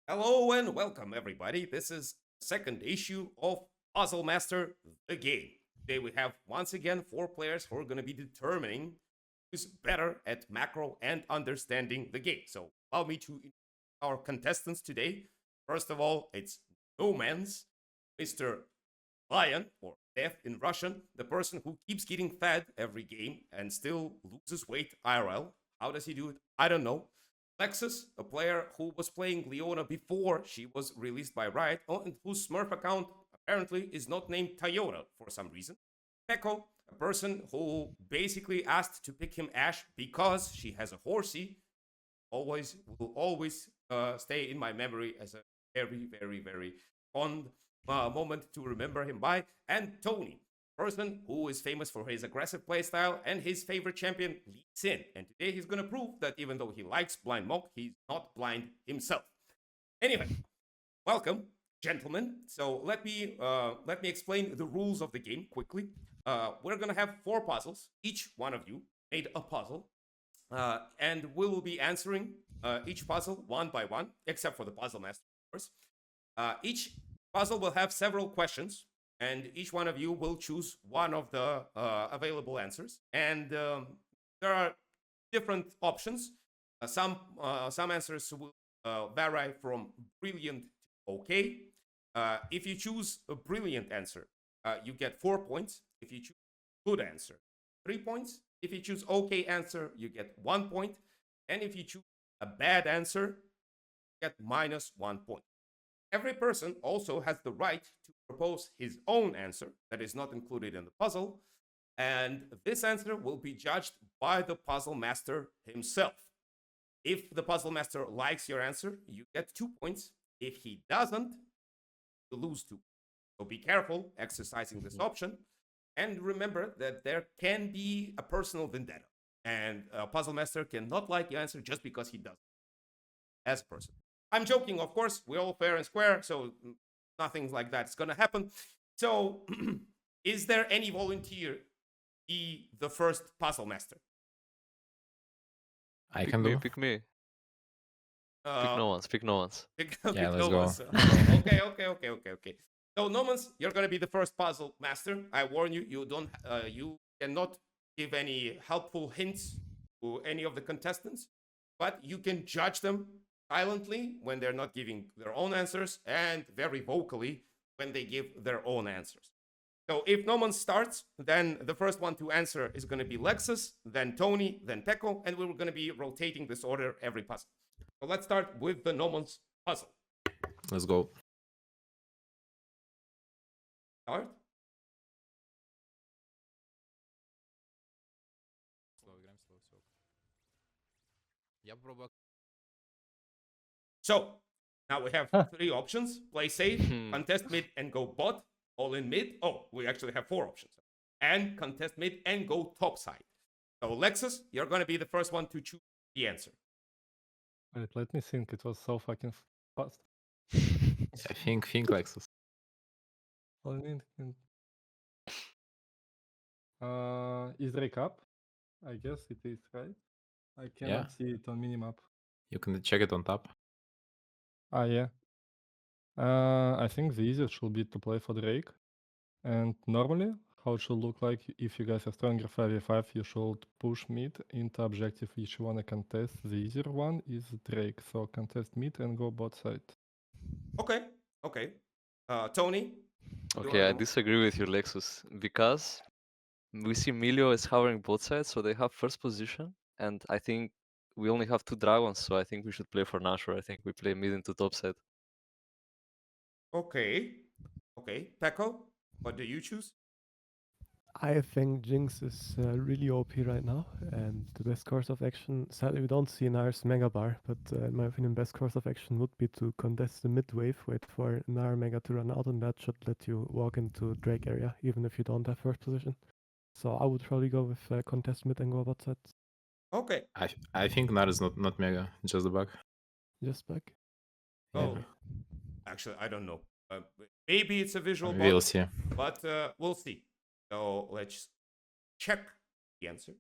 Hello and welcome, everybody. This is the second issue of Puzzle Master the game. Today we have once again 4 players who are going to be determining who's better at macro and understanding the game. So allow me to introduce our contestants today. First of all, it's Nomanz, Mr. Lion, or Death in Russian, the person who keeps getting fed every game and still loses weight IRL. How does he do it? I don't know. Lekcyc, a player who was playing Leona before she was released by Riot, and whose Smurf account apparently is not named Toyota for some reason. Peco, a person who basically asked to pick him Ashe because she has a horsey, will always stay in my memory as a very, very, very fond moment to remember him by. And Toni, person who is famous for his aggressive playstyle and his favorite champion, Lekcyc. And today he's going to prove that even though he likes Blind Monk, he's not blind himself. Anyway, welcome, gentlemen. So let me explain the rules of the game quickly. We're going to have 4 puzzles. Each one of you made a puzzle. And we will be answering each puzzle one by one, except for the puzzle master, of course. Each puzzle will have several questions, and each one of you will choose one of the available answers. And there are different options. Some answers will vary from brilliant to okay. If you choose a brilliant answer, you get 4 points. If you choose good answer, 3 points. If you choose okay answer, you get 1 point. And if you choose a bad answer, you get -1 point. Every person also has the right to propose his own answer that is not included in the puzzle, and this answer will be judged by the puzzle master himself. If the puzzle master likes your answer, you get 2 points. If he doesn't, you lose 2. So be careful exercising this option, and remember that there can be a personal vendetta, and a puzzle master cannot like your answer just because he doesn't as a person. I'm joking, of course. We're all fair and square, so nothing like that's gonna happen. So, is there any volunteer be the first puzzle master? I Pick can me, do. pick me. Pick Uh, Nomanz, pick Nomanz. pick Yeah, let's Nomanz. go. Okay. So, Nomanz, you're gonna be the first puzzle master. I warn you, you cannot give any helpful hints to any of the contestants, but you can judge them silently when they're not giving their own answers, and very vocally when they give their own answers. So if Nomanz starts, then the first one to answer is going to be Lekcyc, then Toni, then Peco, and we're going to be rotating this order every puzzle. So let's start with the Nomanz puzzle. Let's go. Start. So now we have 3 options: play safe, contest mid, and go bot. All in mid. Oh, we actually have 4 options. And contest mid and go top side. So Lekcyc, you're going to be the first one to choose the answer. Wait, let me think. It was so fucking fast. I think Lekcyc. All in. Is Drake up? I guess it is, right? I cannot see it on minimap. You can check it on top. Yeah. I think the easiest should be to play for Drake. And normally, how it should look like if you guys are stronger 5v5, you should push mid into objective which you wanna contest. The easier one is Drake, so contest mid and go bot side. Okay. Toni? Okay, I disagree with your Lexus because we see Milio is hovering both sides, so they have first position, and I think we only have 2 dragons, so I think we should play for Nashor. I think we play mid into top side. Okay. Peco, what do you choose? I think Jinx is really OP right now, and the best course of action, sadly we don't see Nair's Mega Bar, but in my opinion best course of action would be to contest the mid wave, wait for Nair Mega to run out, and that should let you walk into Drake area, even if you don't have first position. So I would probably go with contest mid and go bot side. Okay. I think Nar is not mega, just the bug. Just back. Oh, actually, I don't know. Maybe it's a visual bug, We'll see. but we'll see. So let's check the answer.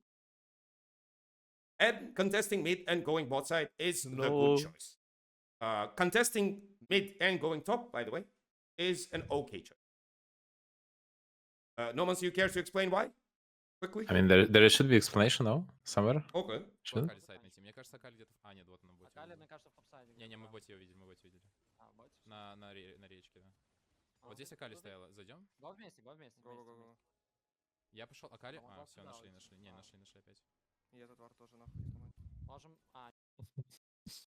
And contesting mid and going bot side is the good choice. Contesting mid and going top, by the way, is an okay choice. Nomanz, you care to explain why? Quickly? I mean, there should be explanation, no? Somewhere? Okay. Should? okay. сайт найти. Мне кажется, Акали где-то... А, нет, вот на боте. Акали, мне кажется, в топсайде. Не, мы в боте ее видели, мы в боте видели. А, в боте? На речке, да. Вот здесь Акали стояла. Зайдем? Два вместе, два вместе. Го-го-го-го. Я пошел. Акали? По-моему, А, вот все, сюда нашли, вот. нашли. Не, нашли опять. И этот вар тоже нахуй сломать. Можем... А,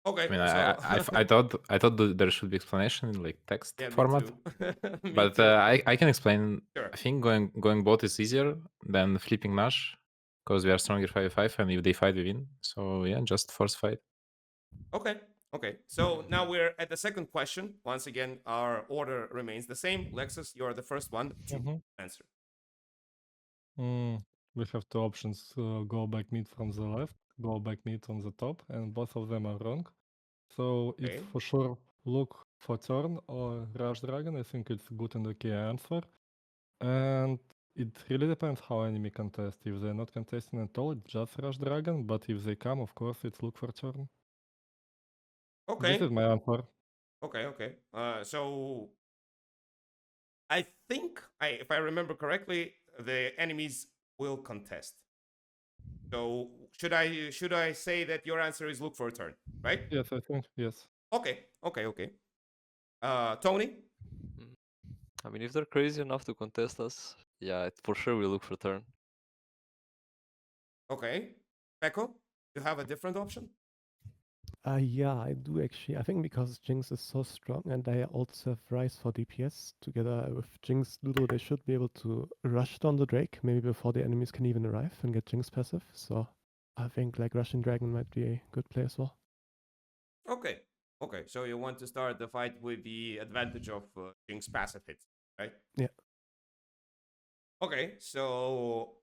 Okay. I mean, so- I thought there should be explanation in like text Yeah, me format. too. Me But too. I can explain. Sure. I think going bot is easier than flipping Nash because we are stronger 5v5, and if they fight, we win. So yeah, just force fight. Okay. Okay. So now we're at the second question. Once again, our order remains the same. Lexus, you are the first one to Mhm. answer. We have two options: go back mid from the left, go back mid on the top, and both of them are wrong. So it's Okay. for sure look for turn or rush dragon. I think it's good and okay answer. And it really depends how enemy contest. If they're not contesting at all, it's just rush dragon. But if they come, of course, it's look for turn. Okay. This is my answer. Okay. Okay. So I think, if I remember correctly, the enemies will contest. So should I say that your answer is look for a turn, right? Yes, I think yes. Okay. Okay. Okay. Tony. I mean, if they're crazy enough to contest us, yeah, for sure we look for turn. Okay. Peco, you have a different option? Yeah, I do actually. I think because Jinx is so strong and they also have Rise for DPS together with Jinx Ludo, they should be able to rush down the Drake maybe before the enemies can even arrive and get Jinx passive. So I think like Rushing Dragon might be a good play as well. Okay. Okay. So you want to start the fight with the advantage of Jinx passive hits, right? Yeah. Okay. So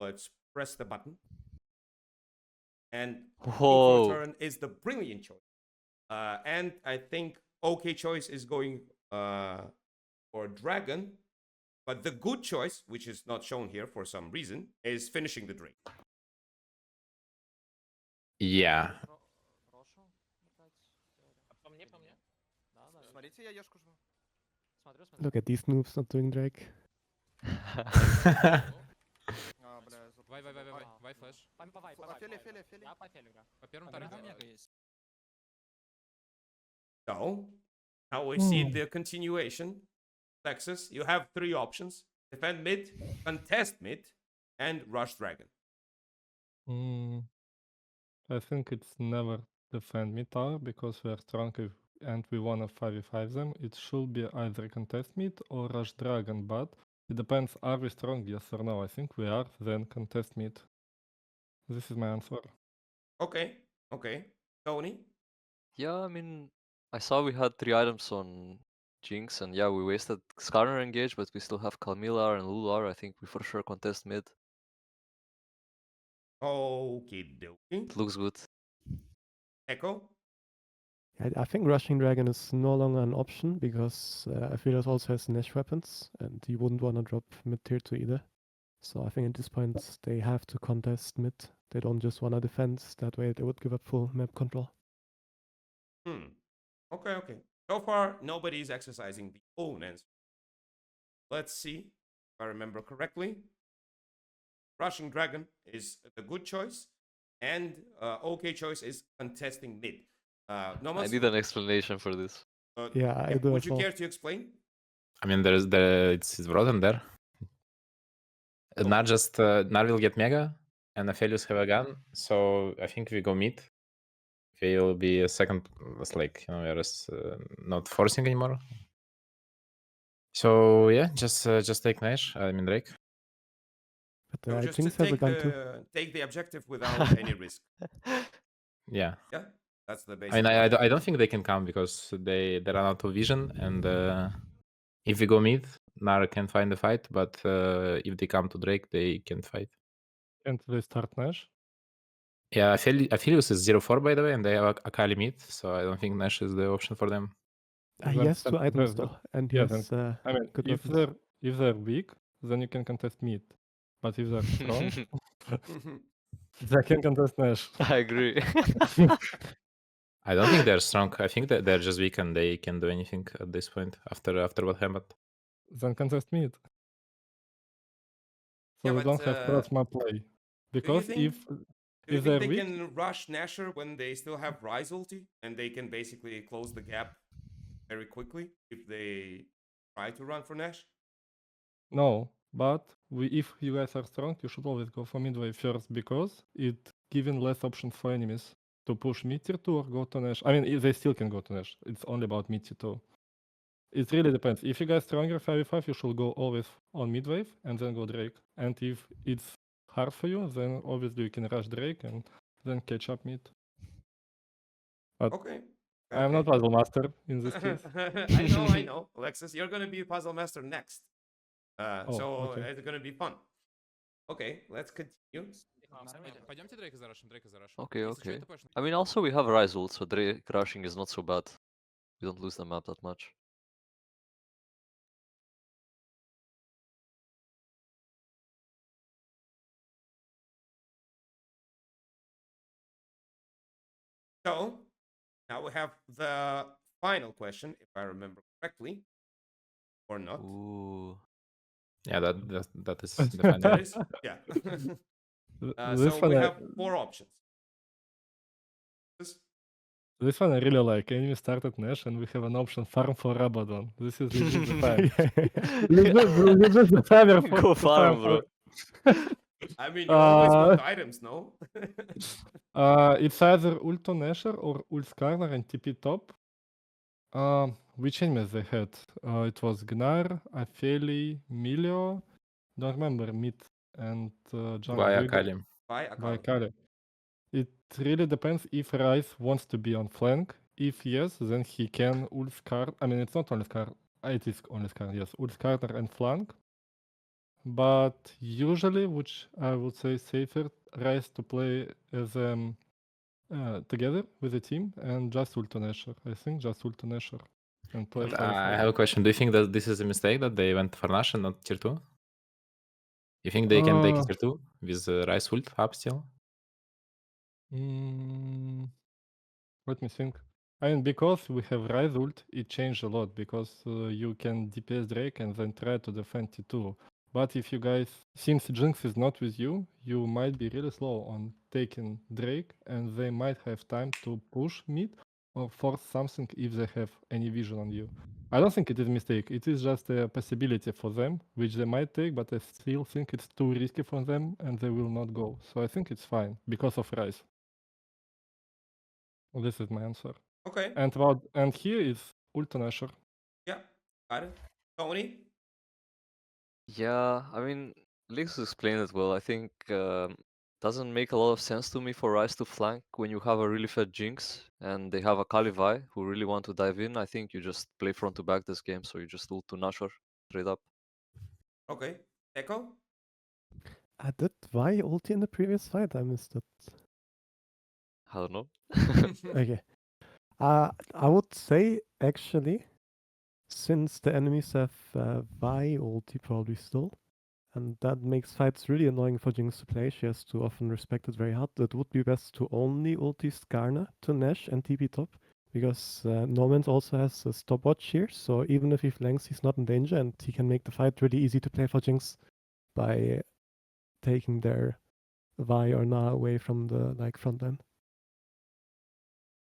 let's press the button. And look for Whoa. turn is the brilliant choice. And I think okay choice is going for dragon. But the good choice, which is not shown here for some reason, is finishing the Drake. Yeah. Рошу играть. По мне, по мне. Да, да. Смотрите, я ешку жму. Смотрю, смотрю. Look at these noobs not doing Drake. А, бля, Вай флэш. По Феле, феле, феле. Я по фелю играю. По первому У меня таргету. мега есть. So now we see the continuation. Texas, you have three options: defend mid, contest mid, and rush dragon. I think it's never defend mid tower because we are strong and we wanna 5v5 them. It should be either contest mid or rush dragon, but it depends, are we strong, yes or no? I think we are, then contest mid. This is my answer. Okay, okay. Tony? Yeah, I mean, I saw we had 3 items on Jinx, and yeah, we wasted Skarner engage, but we still have Kalmila and Lular. I think we for sure contest mid. Okie dokie. It looks good. Echo? I think Rushing Dragon is no longer an option because Aphelios also has Nash weapons and he wouldn't want to drop mid tier 2 either. So I think at this point they have to contest mid. They don't just want to defend. That way they would give up full map control. Okay, okay. So far, nobody is exercising the own answer. Let's see if I remember correctly. Rushing Dragon is the good choice, and okay choice is contesting mid. I Nomanz, need an explanation for this. Yeah, I do would as you well. care to explain? I mean, it's written there. Not just Nar will get mega, and Aphelios have a gun. So I think we go mid. We'll be a second. It's like we're just not forcing anymore. So yeah, just take Nash. I mean Drake. But So just Jinx to has a gun too. take the objective without any risk. Yeah. Yeah, that's the basic. I mean, I logic. don't think they can come because they run out of vision, and if we go mid, Nar can find the fight. But if they come to Drake, they can't fight. Can't they start Nash? Yeah, Aphelios is 0-4 by the way, and they have Akali mid, so I don't think Nash is the option for them. He has 2 items the- though, and he yeah, has I mean, good if weapons. they're weak, then you can contest mid. But if they're strong, they can contest Nash. I agree. I don't think they're strong. I think that they're just weak and they can do anything at this point after what happened. Then contest mid. So Yeah, we but, don't have cross map play. Do you Because think, if do you if think they're they weak, can rush Nasher when they still have Rise ulti and they can basically close the gap very quickly if they try to run for Nash? no. But if you guys are strong, you should always go for mid wave first because it giving less options for enemies to push mid tier 2 or go to Nash. I mean, they still can go to Nash. It's only about mid tier 2. It really depends. If you guys stronger 5v5, you should go always on mid wave and then go Drake. And if it's hard for you, then obviously you can rush Drake and then catch up mid. But Okay. I'm not puzzle master in this case. I know. Alexis, you're gonna be puzzle master next. Oh, So okay. it's gonna be fun. Okay, let's continue. Пойдемте Дрейка зарашим, Дрейка зарашим. Okay, Если чё, okay. это точно. I mean, also we have Rise ult, so Drake rushing is not so bad. We don't lose the map that much. So now we have the final question, if I remember correctly, or not. Ooh. Yeah, that is the final. That is, yeah. This So one we I- have 4 options. This one I really like. Enemy started Nash and we have an option farm for Rabadon. This is legit the time. Legit the timer for Go to farm, bro. I mean, you always want items, no? It's either Ulto Nasher or Ult Skarner and TP top. Which enemies they had? It was Gnar, Apheli, Milio. Don't remember mid and jungle. Via Do you go- Kali. By a By card. Kali. It really depends if Ryze wants to be on flank. If yes, then he can ult Scar. I mean, it's not only Scar. It is only Scar, yes. Ult Skarner and flank. But usually, which I would say safer, Ryze to play as together with the team and just ult on Asher. I think just ult on Asher and play But, 5v5. I have a question. Do you think that this is a mistake that they went for Nash and not tier 2? You think they can take Uh, tier 2 with Rice ult up still? Let me think. I mean, because we have Ryze ult, it changed a lot because you can DPS Drake and then try to defend T2. But if you guys, since Jinx is not with you, you might be really slow on taking Drake and they might have time to push mid or force something if they have any vision on you. I don't think it is a mistake. It is just a possibility for them, which they might take, but I still think it's too risky for them and they will not go. So I think it's fine because of Ryze. This is my answer. Okay. And here is Ultra Nasher. Yeah. Got it. Tony? Yeah, I mean, Lekcyc explained it well. I think doesn't make a lot of sense to me for Ryze to flank when you have a really fed Jinx and they have a Kali who really want to dive in. I think you just play front to back this game, so you just ult to Nashor straight up. Okay. Echo? Did Vi ulti in the previous fight? I missed it. I don't know. Okay. I would say actually, since the enemies have Vi ulti probably still, and that makes fights really annoying for Jinx to play. She has to often respect it very hard. It would be best to only ulti Skarner to Nash and TP top, because Nomanz also has a stopwatch here, so even if he flanks, he's not in danger, and he can make the fight really easy to play for Jinx by taking their Vi or Na away from the front line.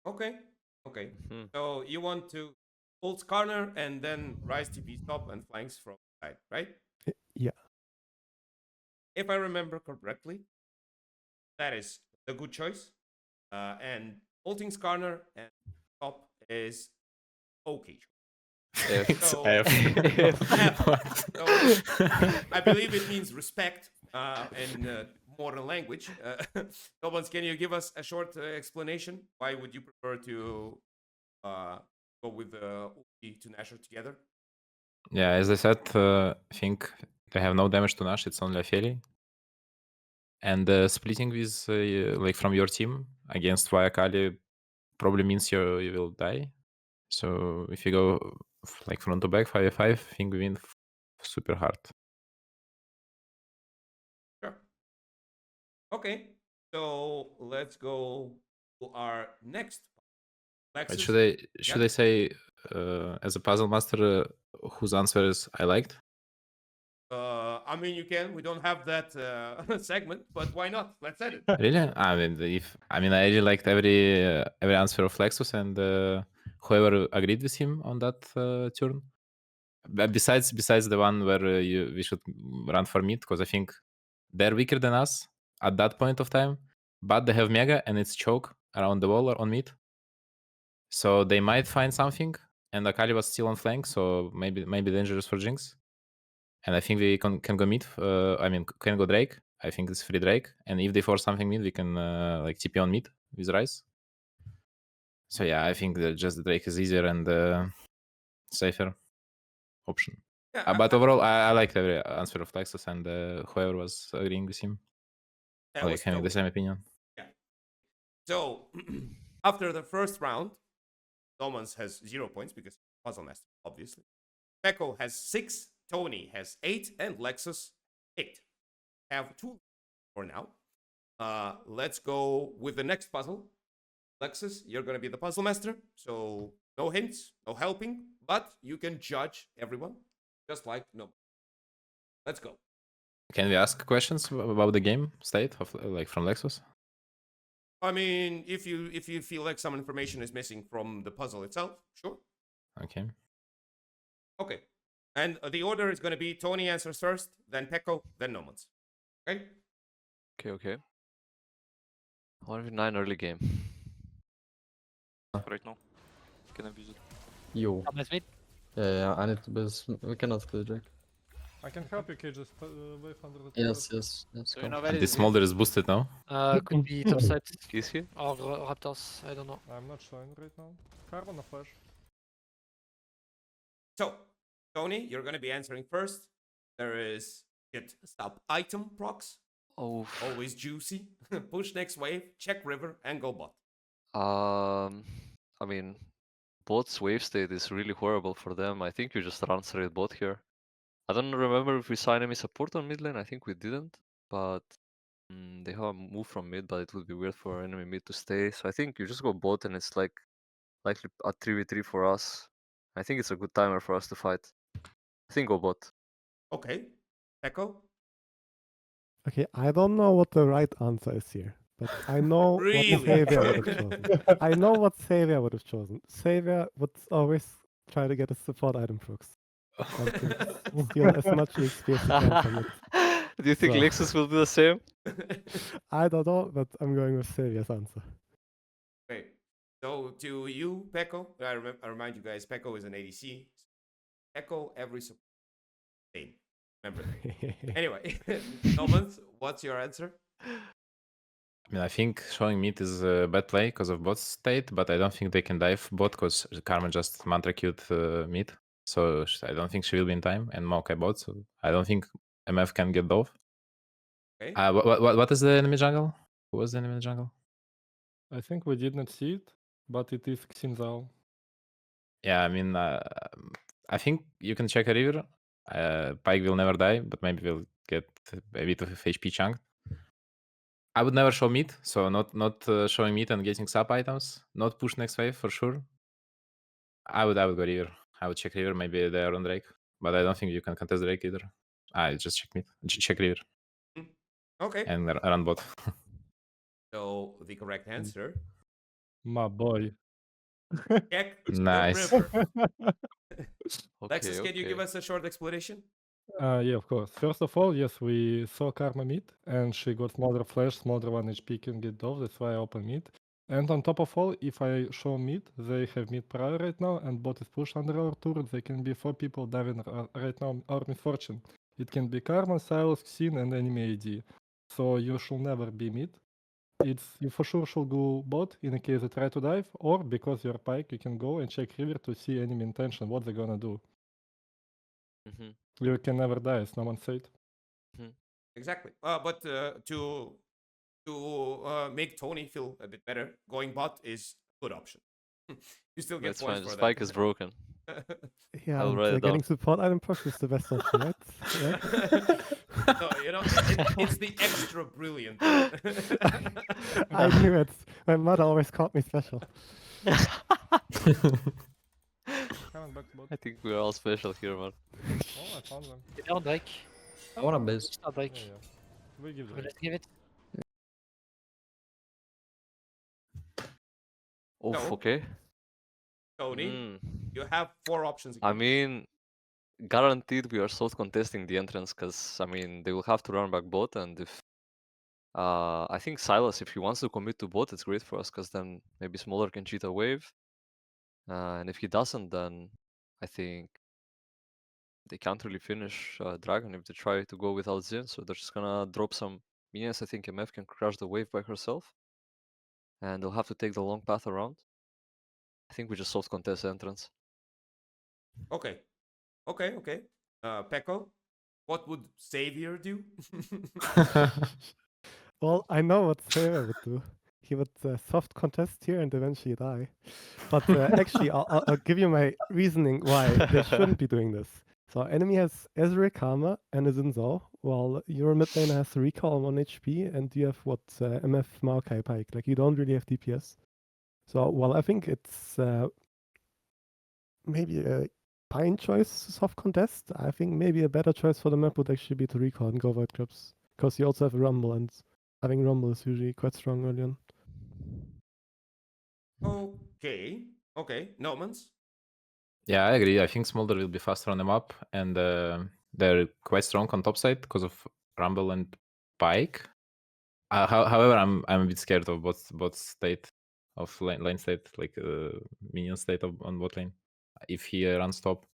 Okay. Okay. Hmm. So you want to ult Skarner and then Rise TP top and flanks from side, right? Yeah. If I remember correctly, that is a good choice. And ulting Skarner and top is okay. F. So, F. So, I believe it means respect in modern language. Nomanz, can you give us a short explanation? Why would you prefer to go with ulti to Nasher together? Yeah, as I said, I think they have no damage to Nash. It's only Apheli. And splitting with like from your team against Via Kali probably means you will die. So if you go like front to back 5v5, I think we win super hard. Sure. Okay, so let's go to our next. But Lekcyc, should I say as a puzzle master whose answers I liked? I mean, you can. We don't have that segment, but why not? Let's set it. Really? I really liked every answer of Lexus and whoever agreed with him on that turn. But besides the one where we should run for mid, because I think they're weaker than us at that point of time, but they have mega and it's choke around the wall or on mid, so they might find something. And Akali was still on flank, so maybe dangerous for Jinx. And I think we can go mid. Can go Drake. I think it's free Drake. And if they force something mid, we can like TP on mid with Ryze. So yeah, I think that just the Drake is easier and safer option. Yeah, But overall, I liked every answer of Lexus and whoever was agreeing with him, that like was having the totally- same opinion. So after the first round, Nomanz has 0 points because puzzle master, obviously. Peco has 6, Toni has 8, and Lexus 8. Have 2 for now. Let's go with the next puzzle. Lexus, you're gonna be the puzzle master, so no hints, no helping, but you can judge everyone, just like no. Let's go. Can we ask questions about the game state of like from Lexus? I mean, if you feel like some information is missing from the puzzle itself, sure. Okay. Okay. And the order is going to be Toni answers first, then Peco, then Nomanz. Okay? Okay. 1v9 early game. Right now. Can abuse it. Yo. Come as mid. Yeah, I need to boost. We cannot kill Drake. I can help you, Cage, just wave under the Yes, turret. yes. So you Come. know where And is this it? Smolder is boosted now. Could be top side Is he? or Raptors, I don't know. I'm not showing right now. Carbon or flash? So, Toni, you're going to be answering first. There is get stop item procs, Oh. always juicy. Push next wave, check river, and go bot. I mean, bot's wave state is really horrible for them. I think you just run straight bot here. I don't remember if we saw enemy support on mid lane. I think we didn't, but they have a move from mid, but it would be weird for enemy mid to stay. So I think you just go bot, and it's like likely a 3v3 for us. I think it's a good timer for us to fight. I think go bot. Okay. Peco? Okay, I don't know what the right answer is here, but I know Really? what Savior would have chosen. I know what Savior would have chosen. Savior would always try to get a support item procs. And steal as much XP as he can from it. Do you think So- Lexus will do the same? I don't know, but I'm going with Savior's answer. Okay. So, to you, Peco, I remind you guys, Peco is an ADC. Peco every support. Same. Remember that. Anyway, Nomanz, what's your answer? I think showing mid is a bad play because of bot state, but I don't think they can dive bot because Karma just mantra queued mid. So I don't think she will be in time and Maokai bot. So I don't think MF can get dove. Okay. What is the enemy jungle? Who was the enemy jungle? I think we did not see it, but it is Xinzao. Yeah, I think you can check a river. Pike will never die, but maybe we'll get a bit of HP chunk. I would never show mid, so not showing mid and getting sub items. Not push next wave for sure. I would go river. I would check river. Maybe they are on Drake, but I don't think you can contest Drake either. I just check mid, check river, Okay. and run bot. So, the correct answer, My boy. check Nice. the river. Okay, Lexus, can you give okay. us a short explanation? Yeah, of course. First of all, yes, we saw Karma mid, and she got Smolder flash, Smolder 1 HP can get off, that's why I open mid. And on top of all, if I show mid, they have mid prior right now, and bot is pushed under our turret, they can be 4 people diving right now, our misfortune. It can be Karma, Silas, Xin, and enemy AD. So you should never be mid. You for sure should go bot in a case they try to dive, or because you're Pike, you can go and check river to see enemy intention, what they're gonna do. Mhm. You can never die, as no one said. Exactly. But to make Toni feel a bit better, going bot is a good option. You still get That's points fine. for Spike is broken. Yeah, I'll and, write it getting down. support item procs is the best option, right? Yeah. No, it's the extra brilliant. I knew it. My mother always called me special. Coming back to bot. I think we're all special here, man. Oh, I found them. Get down, Dyke. I wanna base. It's not Dyke. Yeah. We give them. Let's give it. Oof, No. okay. Tony, Mm. you have 4 options. I again. mean, guaranteed we are soft contesting the entrance because I mean they will have to run back bot, and if I think Silas, if he wants to commit to bot, it's great for us because then maybe Smaller can cheat a wave, and if he doesn't, then I think they can't really finish Dragon if they try to go without Zin, so they're just gonna drop some minions. I think MF can crush the wave by herself, and they'll have to take the long path around. I think we just soft contest entrance. Okay. Okay. Peco, what would Savior do? Well, I know what Sarah would do. He would soft contest here and eventually die. But actually, I'll give you my reasoning why they shouldn't be doing this. So enemy has Ezreal Karma and a Zinzao, while your mid laner has Recall on 1 HP, and you have what MF Maokai Pike. Like you don't really have DPS. So while I think it's maybe a fine choice to soft contest, I think maybe a better choice for the map would actually be to Recall and go Void Clips. Because you also have a Rumble, and having Rumble is usually quite strong early on. Okay. Nomanz? Yeah, I agree. I think Smolder will be faster on the map, and they're quite strong on top side because of Rumble and Pike. However, I'm a bit scared of bot state, of lane state, like minion state on bot lane, if he runs top.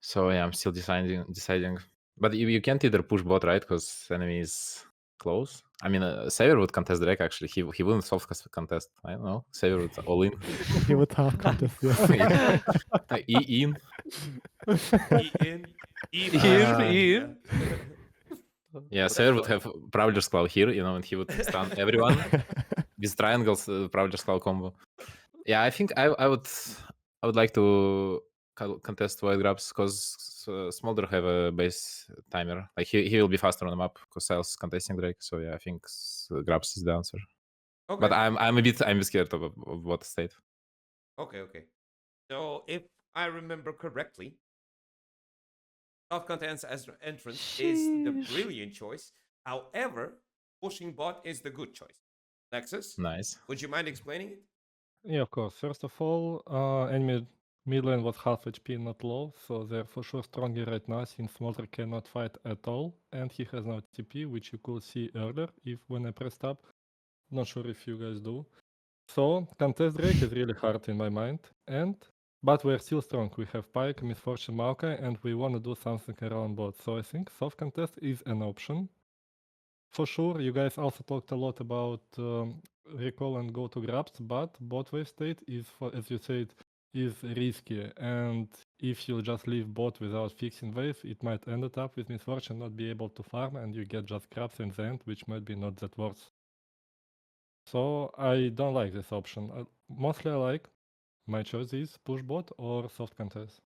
So yeah, I'm still deciding. But you can't either push bot, right? Because enemy is close. I mean, Savior would contest Drake actually. He wouldn't soft contest. I don't know. Savior would all in. He would half contest, yeah. In. Ian? Ian? Yeah, Savior would have Prowler's Claw here, and he would stun everyone with triangles, Prowler's Claw combo. Yeah, I think I would like to contest Void Grabs because Smolder have a base timer. Like he will be faster on the map because Silas is contesting Drake. So yeah, I think Grabs is the answer. Okay. But I'm a bit scared of what state. Okay. So if I remember correctly, self-contents as entrance is the brilliant choice. However, pushing bot is the good choice. Nexus, Nice. would you mind explaining it? Yeah, of course. First of all, enemy mid lane was half HP, not low, so they're for sure stronger right now since Smolder cannot fight at all, and he has no TP, which you could see earlier if when I pressed up. Not sure if you guys do. So contest Drake is really hard in my mind, but we're still strong. We have Pike, Misfortune, Maokai, and we want to do something around bot. So I think soft contest is an option. For sure, you guys also talked a lot about recall and go to grabs, but bot wave state is, as you said, is risky. And if you just leave bot without fixing wave, it might end it up with Misfortune not be able to farm, and you get just grabs in the end, which might be not that worth. So I don't like this option. Mostly I like, my choice is push bot or soft contest.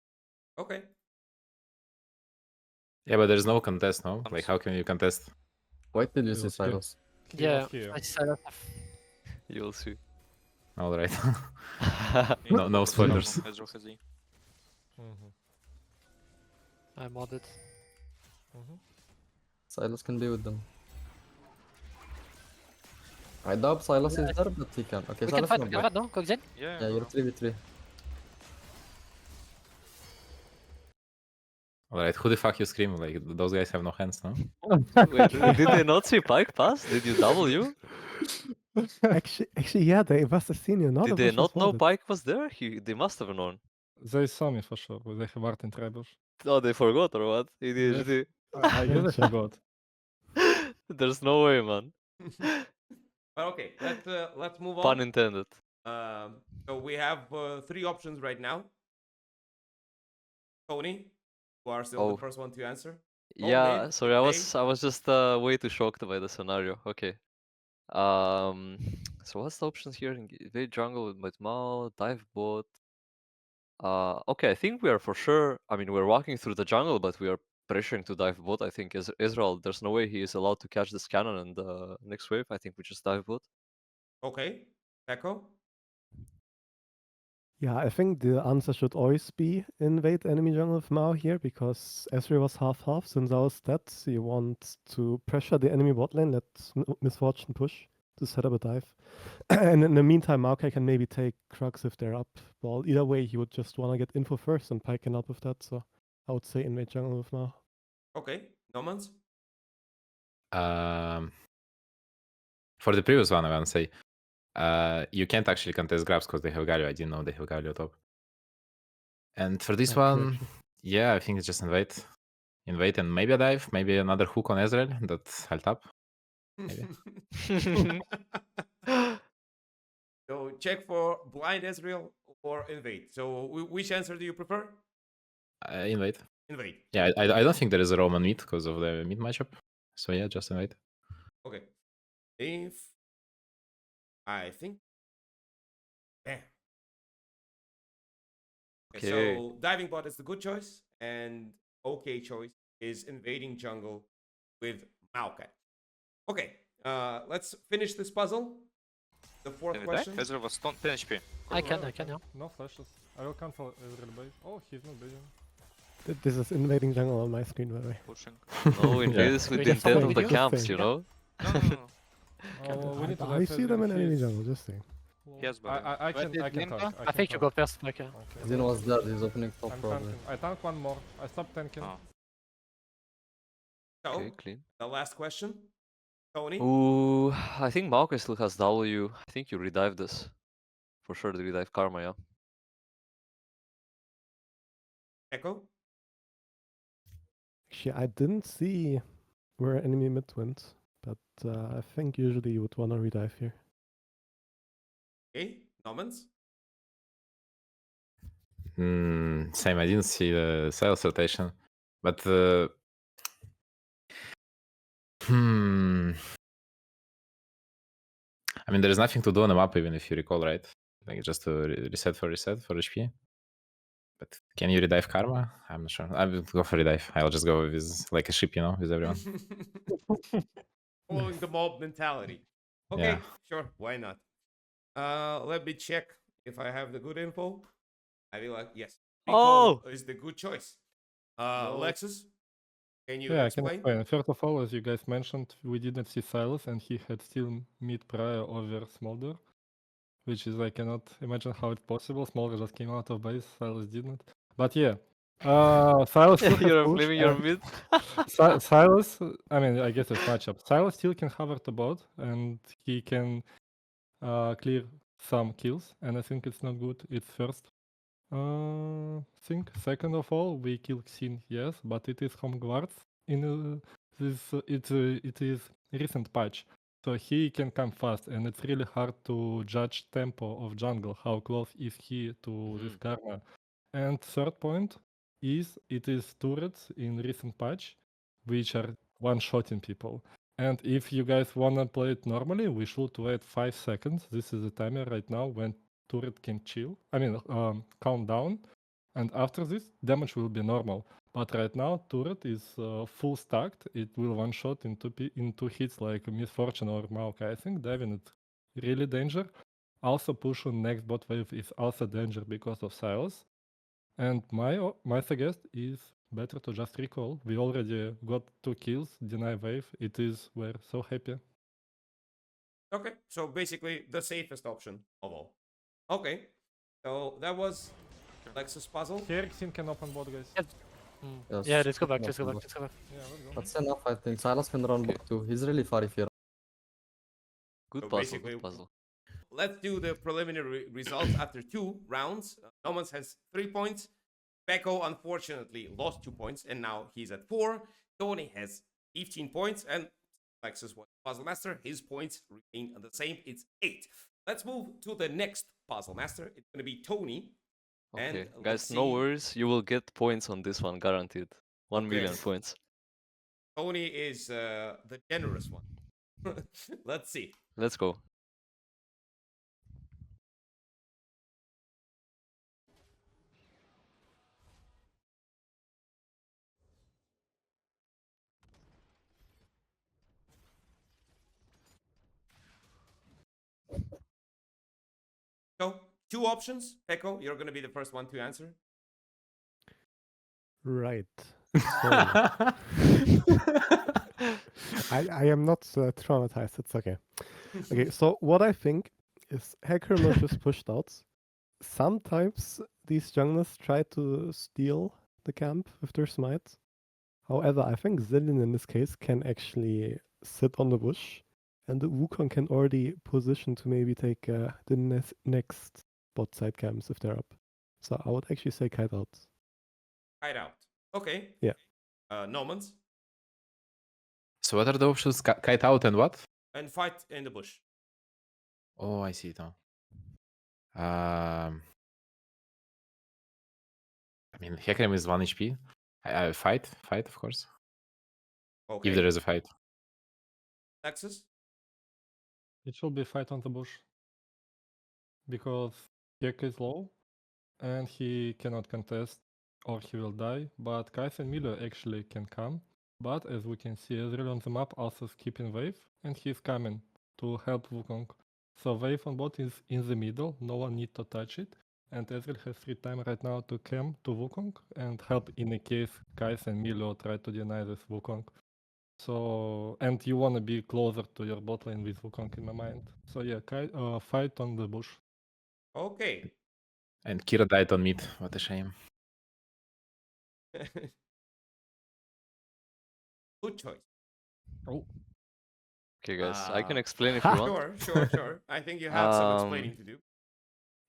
Okay. Yeah, but there's no contest, no? Like how can you contest? Wait till you It see was here. Silas. He Yeah, was here. I said that. You'll see. All right. no spoilers. Mhm. I modded. Silas can be with them. I doubt Silas is there, but he can. Okay, We can Silas fight, no we can back. fight, no? Coxen? Yeah, you're 3v3. All right, who the fuck you scream? Like those guys have no hands, no? Wait, did they not see Pike pass? Did you W? Actually, yeah, they must have seen you. Did they not know Pike was there? They must have known. They saw me for sure. They have art in Tribush. Oh, they forgot or what? ADHD. I guess I forgot. There's no way, man. But okay, let's move on. Pun intended. So we have 3 options right now. Tony, you are still Oh. the first one to answer. Yeah, mid, sorry, I lane. was just way too shocked by the scenario. Okay. So what's the options here? Invade jungle with Mal, dive bot. Okay, I think we are for sure. I mean, we're walking through the jungle, but we are pressuring to dive bot. I think Israel. There's no way he is allowed to catch this cannon in the next wave. I think we just dive bot. Okay, Peco. Yeah, I think the answer should always be invade enemy jungle of Mao here, because Ezreal was half-half. Since our stats, you want to pressure the enemy bot lane, let Misfortune push to set up a dive. And in the meantime, Maokai can maybe take Crux if they're up. Well, either way, he would just want to get info first, and Pyke can help with that, so I would say invade jungle with Mao. Okay, Nomanz? For the previous one, I want to say, you can't actually contest grabs because they have Galio. I didn't know they have Galio top. And for this True, one, actually. yeah, I think it's just invade. Invade and maybe a dive, maybe another hook on Ezreal that I'll tap. Maybe. So check for blind Ezreal or invade. So which answer do you prefer? Invade. Invade. Yeah, I don't think there is a Roman mid because of the mid matchup. So yeah, just invade. Okay. If I think. Damn. Okay, Okay. so diving bot is the good choice, and okay choice is invading jungle with Maokai. Okay, let's finish this puzzle. The fourth question. Ezreal was 10 HP. I can, yeah. No flashes. I will cancel Ezreal base. Oh, he's not bidding. This is invading jungle on my screen, by the way. Pushing. No, invade is with the Just intent saying, of the just camps, saying. you know? No. Oh, we need to I dive see them in Ezreal. enemy He's jungle, just saying. low. Yes, but I can talk. I think you go first, okay. Okay. Zeno was dead, he's opening top I'm probably. tanking. I tank one more. I stop tanking. Oh. So, Okay, clean. the last question. Tony. Ooh, I think Maokai still has W. I think you redive this. For sure, the redive Karma, yeah. Echo. Actually, I didn't see where enemy mid went, but I think usually you would want to redive here. Okay, Nomanz. Same, I didn't see the sales rotation. But I mean, there is nothing to do on the map, even if you recall, right? Like just to reset for HP. But can you redive Karma? I'm not sure. I will go for redive. I'll just go with like a ship, you know, with everyone. Following the mob mentality. Okay, Yeah. sure, why not? Let me check if I have the good info. I feel like yes. Oh! Is the good choice. No. Lexus, can you Yeah, I can explain? explain. First of all, as you guys mentioned, we didn't see Silas, and he had still mid prior over Smolder, which is I cannot imagine how it's possible. Smolder just came out of base, Silas didn't. But yeah, Silas still has You're push, flaming your and mid? Silas, I mean, I guess it's matchup. Silas still can hover the bot, and he can clear some kills, and I think it's not good. It's first. Think second of all, we kill Xin, yes, but it is home guards in it is recent patch, so he can come fast, and it's really hard to judge tempo of jungle. How close is he to this Karma? And third point is it is turrets in recent patch, which are one-shotting people. And if you guys wanna play it normally, we should wait 5 seconds. This is the timer right now when turret can chill. I mean, calm down. And after this, damage will be normal. But right now, turret is full stacked. It will one-shot in two hits like Misfortune or Maokai. I think diving is really danger. Also push on next bot wave is also danger because of Silas. And my suggest is better to just recall. We already got 2 kills, deny wave. It is, we're so happy. Okay, so basically the safest option of all. Okay, so that was Lexus puzzle. Herixin can open bot, guys. Yes. Yeah, let's go back, No let's go back, problem. let's go back. Yeah, let's go. That's enough, I think. Silas can run bot too. He's really far if he Good So puzzle, basically- good puzzle. Let's do the preliminary results after 2 rounds. Nomanz has 3 points. Peco unfortunately lost 2 points, and now he's at 4. Toni has 15 points, and Lexus was puzzle master. His points remain the same. It's 8. Let's move to the next puzzle master. It's going to be Toni. And Okay, let's guys, no see. worries. You will get points on this one, guaranteed. 1 million Okay. points. Toni is the generous one. Let's see. Let's go. So, two options. Peco, you're gonna be the first one to answer. Right. So I am not traumatized. It's okay. Okay, so what I think is Hacker just pushed out. Sometimes these junglers try to steal the camp with their smite. However, I think Zillion in this case can actually sit on the bush, and the Wukong can already position to maybe take the next bot side camps if they're up. So I would actually say kite out. Hide out. Okay. Yeah. Nomanz So what are the options? Kite out and what? and fight in the bush. Oh, I see it now. I mean, Hecarim is 1 HP. I fight, of course. Okay. If there is a fight. Nexus. It should be fight on the bush. Because Gek is low and he cannot contest or he will die. But Kai'Sa and Milo actually can come. But as we can see, Ezreal on the map also skipping wave and he's coming to help Wukong. So wave on bot is in the middle, no one need to touch it. And Ezreal has free time right now to camp to Wukong and help in the case Kai'Sa and Milo try to deny this Wukong. So, and you want to be closer to your bot lane with Wukong in my mind. So yeah, fight on the bush. Okay. And Kira died on mid. What a shame. Good choice. Oh, Okay, guys, I can Uh, explain if you want. Sure. I think you have some Um, explaining to do.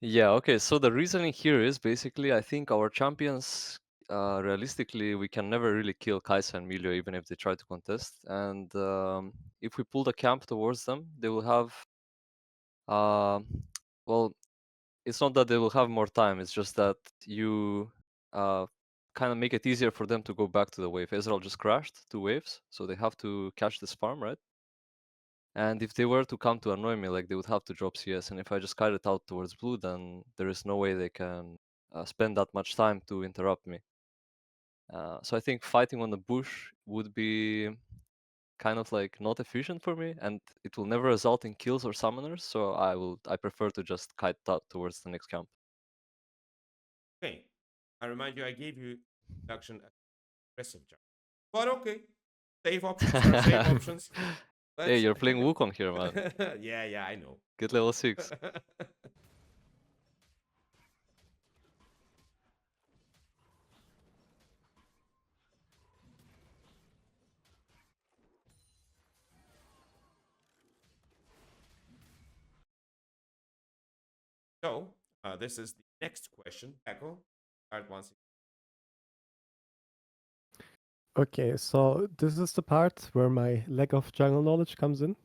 Yeah, okay. So the reasoning here is basically I think our champions, realistically, we can never really kill Kai'Sa and Milio even if they try to contest. And if we pull the camp towards them, they will have, well, it's not that they will have more time. It's just that you kind of make it easier for them to go back to the wave. Ezreal just crashed 2 waves, so they have to catch this farm, right? And if they were to come to annoy me, like they would have to drop CS. And if I just kite it out towards blue, then there is no way they can spend that much time to interrupt me. So I think fighting on the bush would be kind of like not efficient for me, and it will never result in kills or summoners. So I prefer to just kite out towards the next camp. Okay. I remind you, I gave you introduction aggressive jump. But okay. Safe options are safe options. Hey, you're playing Wukong here, man. yeah, I know. Get level 6. So, this is the next question. Echo, start once. Okay, so this is the part where my lack of jungle knowledge comes in.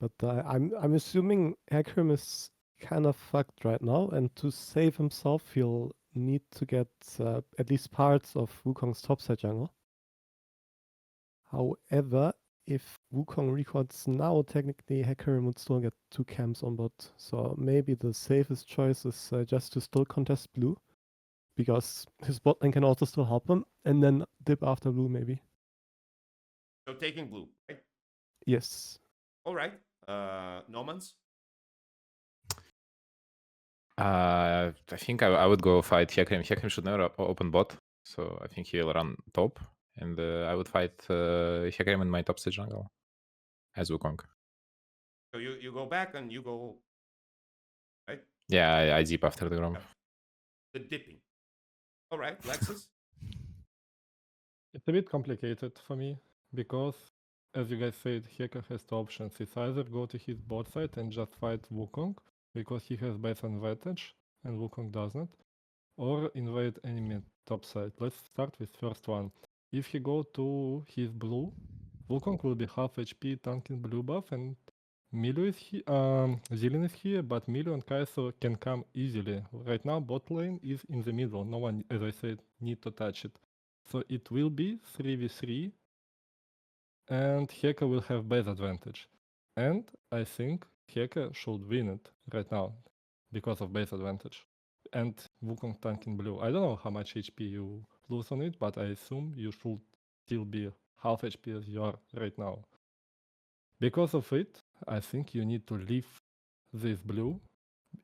But I'm assuming Akram is kind of fucked right now, and to save himself, he'll need to get at least parts of Wukong's topside jungle. However, if Wukong records now, technically Hecarim would still get 2 camps on bot. So maybe the safest choice is just to still contest blue, because his bot lane can also still help him, and then dip after blue maybe. So taking blue, right? Yes. All right. Nomanz. I think I would go fight Hecarim. Hecarim should never open bot, so I think he'll run top, and I would fight Hecarim in my top stage jungle as Wukong. So you go back and you go, right? Yeah, I deep after the Grom. Yeah. The dipping. All right, Lexus. it's a bit complicated for me because, as you guys said, Heka has 2 options. It's either go to his bot side and just fight Wukong because he has base advantage and Wukong doesn't, or invade enemy top side. Let's start with first one. If he go to his blue, Wukong will be half HP tanking blue buff, and Milo is here, Zillion is here, but Milo and Kai'Sa can come easily. Right now, bot lane is in the middle. No one, as I said, need to touch it. So it will be 3v3, and Heka will have base advantage. And I think Heka should win it right now because of base advantage. And Wukong tanking blue. I don't know how much HP you lose on it, but I assume you should still be half HP as you are right now. Because of it, I think you need to leave this blue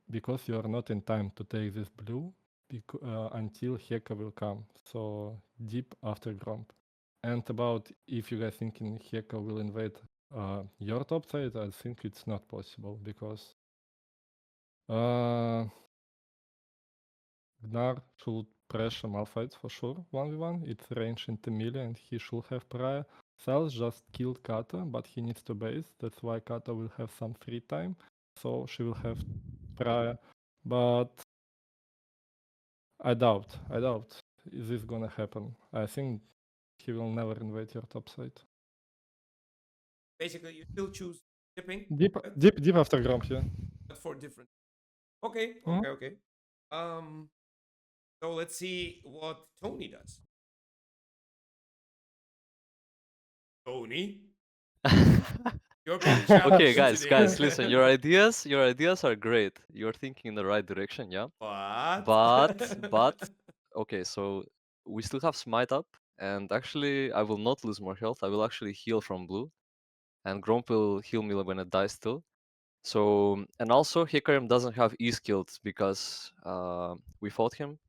because you are not in time to take this blue until Heka will come, so deep after Gromp. And about if you guys thinking Heka will invade your top side, I think it's not possible because Gnar should pressure Malphite for sure 1v1. It's range into melee and he should have prior. Cells just killed Kata, but he needs to base. That's why Kata will have some free time, so she will have prior. But I doubt is this gonna happen. I think he will never invade your top side. Basically, you still choose dipping, Deep, but, deep after Gromp, yeah. but for different. Okay, Mhm. okay. So let's see what Toni does. Toni, you're being challenged Okay, guys, today. listen. Your ideas are great. You're thinking in the right direction, yeah. But okay, so we still have smite up, and actually, I will not lose more health. I will actually heal from blue, and Gromp will heal me when it dies still. So, and also Hikarim doesn't have E skilled because we fought him.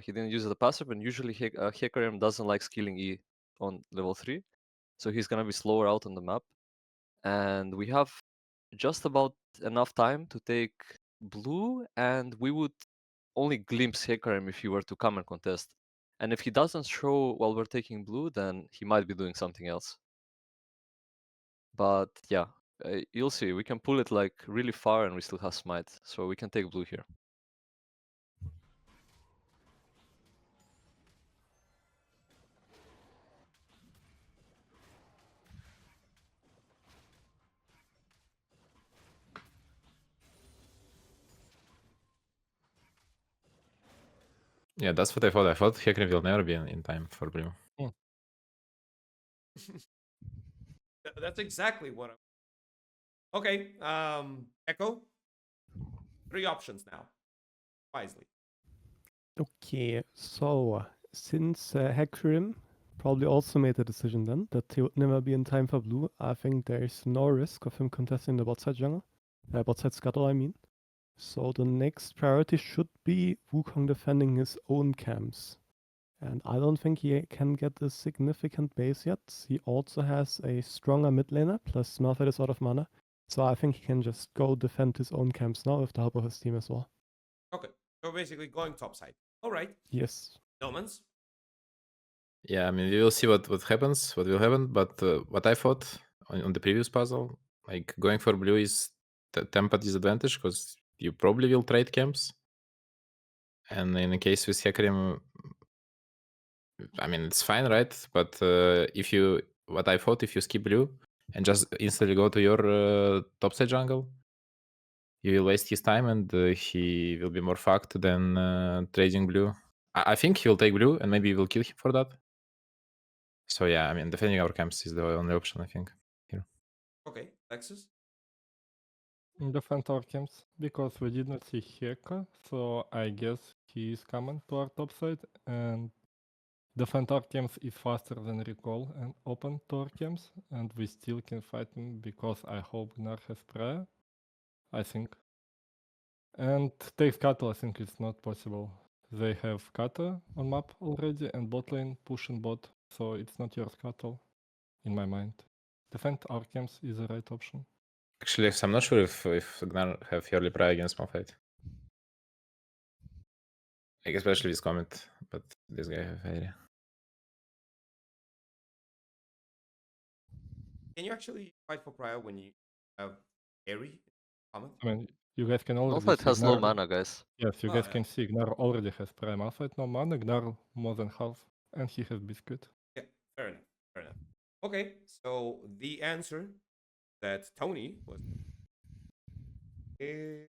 He didn't use the passive, and usually Hikarim doesn't like skilling E on level 3, so he's gonna be slower out on the map. And we have just about enough time to take blue, and we would only glimpse Hikarim if he were to come and contest. And if he doesn't show while we're taking blue, then he might be doing something else. But yeah, you'll see. We can pull it like really far and we still have smite, so we can take blue here. Yeah, that's what I thought. I thought Hekrim will never be in time for blue. That's exactly what I'm. Okay, Echo. 3 options now. Wisely. Okay, so since Hecarim probably also made the decision then that he would never be in time for blue, I think there's no risk of him contesting the bot side jungle, bot side scuttle, I mean. So the next priority should be Wukong defending his own camps. And I don't think he can get a significant base yet. He also has a stronger mid laner, plus Malphite is out of mana. So I think he can just go defend his own camps now with the help of his team as well. Okay, so basically going top side. All right, Yes. Nomanz. Yeah, I mean, we will see what happens, what will happen. But what I thought on the previous puzzle, like going for blue is temper disadvantage because you probably will trade camps. And in the case with Hecarim, I mean, it's fine, right? But if you, what I thought, if you skip blue and just instantly go to your topside jungle, you will waste his time and he will be more fucked than trading blue. I think he will take blue and maybe we'll kill him for that. So yeah, I mean, defending our camps is the only option, I think, here. Okay, Lexus. Defend our camps because we did not see Heka, so I guess he is coming to our top side, and defend our camps is faster than recall and open to our camps, and we still can fight him because I hope Gnar has prayer, I think. And take Kata, I think it's not possible. They have Kata on map already and bot lane pushing bot, so it's not your Kata, in my mind. Defend our camps is the right option. Actually, I'm not sure if Gnar have early pry against Malphite. Like, especially this comment, but this guy have area. Can you actually fight for prior when you have Airy? Comment. I mean, you guys can already Malphite see has no Gnar. mana, guys. Yes, you Oh, guys yeah. can see Gnar already has Prime Malphite, no mana, Gnar more than half, and he has Biscuit. Yeah, fair enough. Fair enough. Okay, so the answer that Toni was. Okay,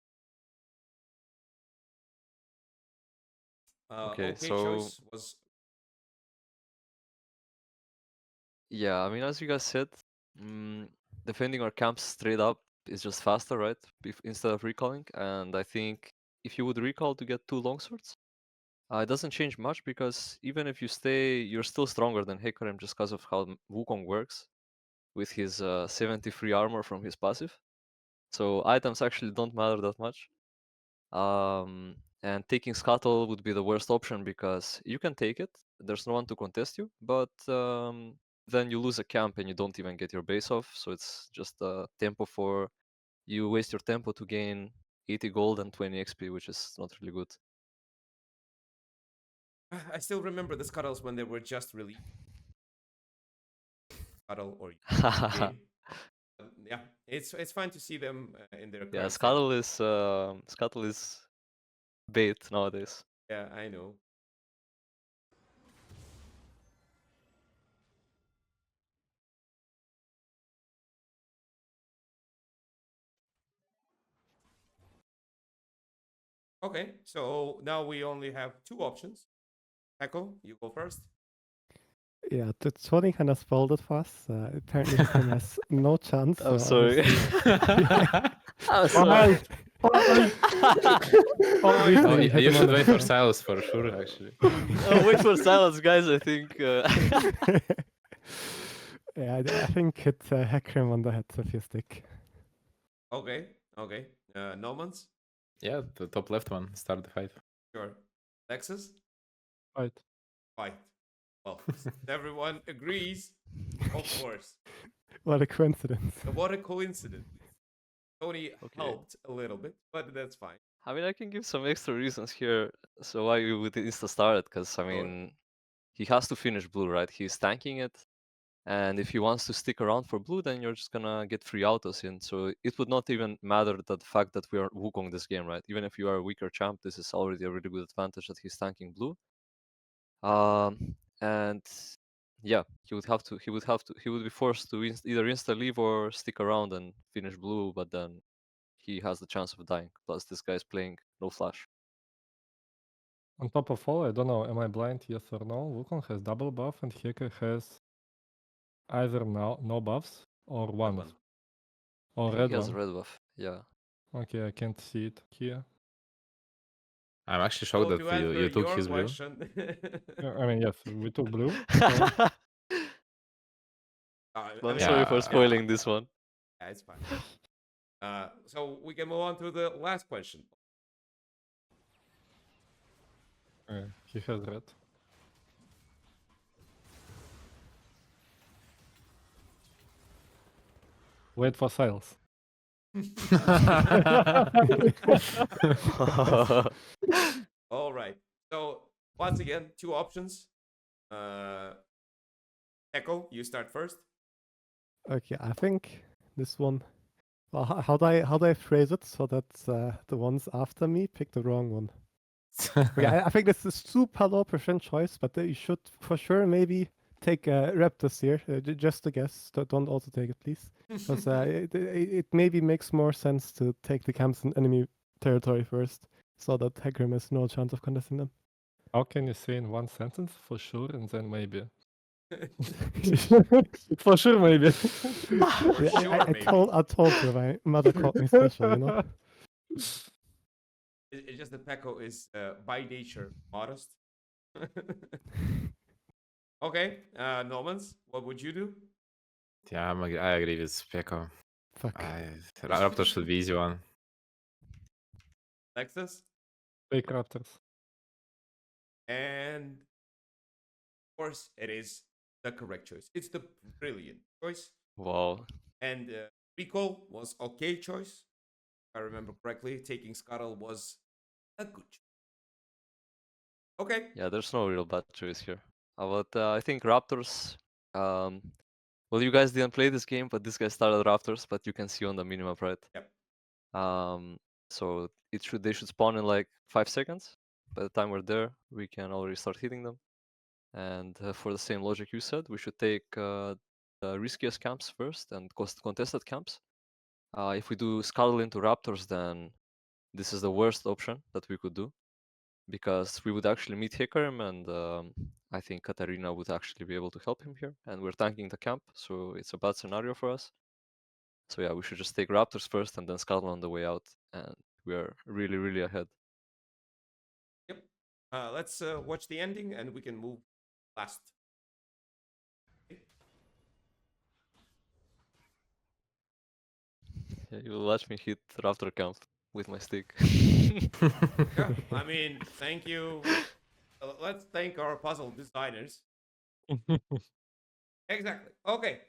okay, so choice was. yeah, I mean, as you guys said, defending our camps straight up is just faster, right? Instead of recalling, and I think if you would recall to get 2 longswords, it doesn't change much because even if you stay, you're still stronger than Hecarim just because of how Wukong works with his 73 armor from his passive. So items actually don't matter that much. And taking Scuttle would be the worst option because you can take it. There's no one to contest you, but then you lose a camp and you don't even get your base off. So it's just a tempo for you waste your tempo to gain 80 gold and 20 XP, which is not really good. I still remember the Scuttles when they were just released. Scuttle or game. Yeah, it's fine to see them in their Yeah, current state. Scuttle is bait nowadays. Yeah, I know. Okay, so now we only have two options. Peco, you go first. Yeah, Toni kind of spoiled it for us. Apparently, his team has no chance. I'm so sorry. obviously- I'm sorry. Obviously, Oh, we hit you him on should the wait for head. Silas for sure, actually. Wait for silence, guys. I think. Yeah, I think hit hacker him on the head with your stick. Okay, okay. Nomanz, Yeah, the top left one. Start the fight. sure. Lexus, Right. fight. Well, everyone agrees. Of course. What a coincidence. What a coincidence. Tony Okay. helped a little bit, but that's fine. I mean, I can give some extra reasons here. So why you would insta start it? Because I Sure. mean, he has to finish blue, right? He's tanking it, and if he wants to stick around for blue, then you're just gonna get free autos in. So it would not even matter that the fact that we are Wukong this game, right? Even if you are a weaker champ, this is already a really good advantage that he's tanking blue. And yeah, he would be forced to either insta leave or stick around and finish blue, but then he has the chance of dying. Plus, this guy's playing no flash. On top of all, I don't know, am I blind, yes or no? Wukong has double buff and Hecker has either no buffs or one. one. Or He red has one. a red buff. Yeah. Okay, I can't see it here. I'm actually shocked So that to answer you took your his blue. question, I mean, yes, we took blue. I'm Yeah, sorry for yeah. spoiling this one. yeah, it's fine. So we can move on to the last question. He has red. Wait for Silas. All right. So once again, two options. Echo, you start first. Okay, I think this one. Well, how do I phrase it so that the ones after me pick the wrong one? Okay, I think this is super low percent choice, but you should for sure maybe take Raptors here, just a guess. Don't also take it, please, because it maybe makes more sense to take the camps in enemy territory first, so that Hecarim has no chance of contesting them. How can you say in one sentence for sure and then maybe? For sure, maybe. Yeah, Sure, I maybe. told you, my mother called me special, you know. It's just that Peko is by nature modest. Okay, Nomanz, what would you do? Yeah, I agree with Peco. Fuck. Raptor should be easy one. Lexus? Take Raptors. And of course, it is the correct choice. It's the brilliant choice. Wow. And Recall was okay choice. If I remember correctly, taking Scuttle was a good choice. Okay. Yeah, there's no real bad choice here. But I think Raptors. Well, you guys didn't play this game, but this guy started Raptors, but you can see on the minimap, right? Yep. So they should spawn in like 5 seconds. By the time we're there, we can already start hitting them. And for the same logic you said, we should take the riskiest camps first and contested camps. If we do Scuttle into Raptors, then this is the worst option that we could do, because we would actually meet Hecarim, and I think Katarina would actually be able to help him here. And we're tanking the camp, so it's a bad scenario for us. So yeah, we should just take Raptors first and then Scuttle on the way out, and we are really, really ahead. Yep. Let's watch the ending and we can move last. Yeah, you will watch me hit Raptor camp with my stick. Yeah, I mean, thank you. Let's thank our puzzle designers. Exactly. Okay.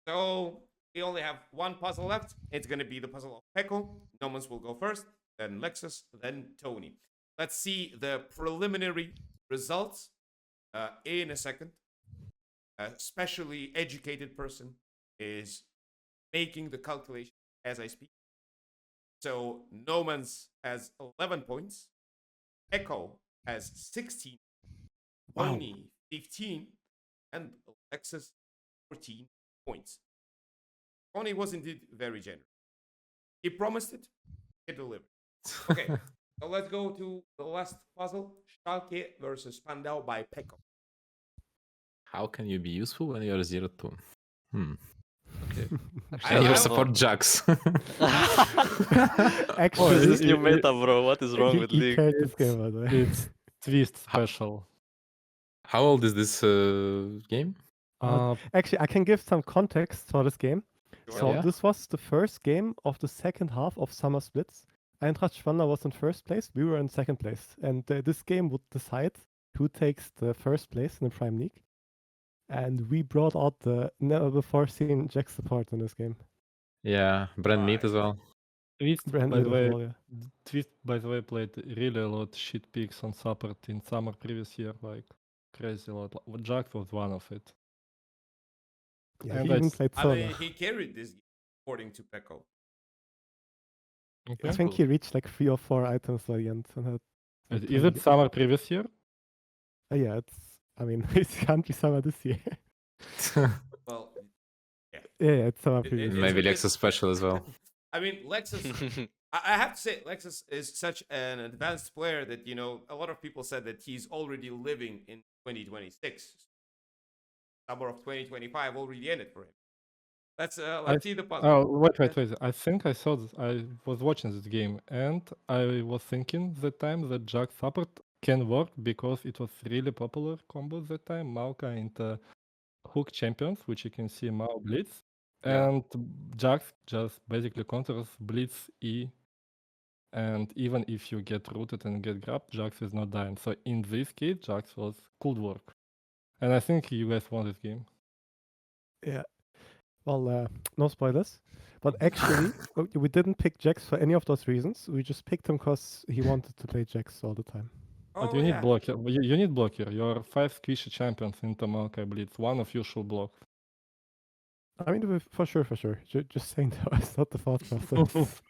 So we only have one puzzle left. It's gonna be the puzzle of Peco. Nomanz will go first, then Lekcyc, then Toni. Let's see the preliminary results in a second. A specially educated person is making the calculation as I speak. So Nomanz has 11 points. Echo has 16. Wow. Toni 15. And Lekcyc 14 points. Toni was indeed very generous. He promised it, he delivered. Okay, so let's go to the last puzzle. Schalke versus Spandau by Peco. How can you be useful when you're 0-2? Okay. I- And you I- support Jax. Actually, This is new it- meta, bro. What is wrong he, with he League? carried this game, by the way. It's Twist special. How old is this game? Actually, I can give some context for this game. Sure. So Yeah. this was the first game of the second half of Summer Splits. Eintracht Spandau was in first place. We were in second place. And this game would decide who takes the first place in the Prime League. And we brought out the never before seen Jack support in this game. Yeah, Brand Meat as well. Twist, Brand by new the as way, well, yeah. Twist, by the way, played really a lot shit picks on support in summer previous year, like crazy lot. Jack was one of it. Yeah, And he even that's- played I solo. mean, he carried this game, according to Peco. I Okay. think he reached like 3 or 4 items by the end. And had some Is time. it summer previous year? Yeah, it's. I mean, it can't be summer this year. Well, Yeah, it's summer It- previous. it- Maybe it's- Lexus special as well. I mean, Lekcyc. I have to say, Lekcyc is such an advanced player that, you know, a lot of people said that he's already living in 2026. Summer of 2025 already ended for him. Let's see the puzzle. Oh, wait. I think I saw this. I was watching this game and I was thinking that time that Jack support can work because it was really popular combo that time. Malka into Hook Champions, which you can see Mao Blitz. Yeah. And Jax just basically counters Blitz E. And even if you get rooted and get grabbed, Jax is not dying. So in this case, Jax could work. And I think you guys won this game. Yeah. Well, no spoilers. But actually, we didn't pick Jax for any of those reasons. We just picked him because he wanted to play Jax all the time. But Oh, you need yeah. blocker. You need blocker. You're 5 squishy champions into Maokai Blitz. One of you should block. I mean, for sure. Just saying that was not the thought process.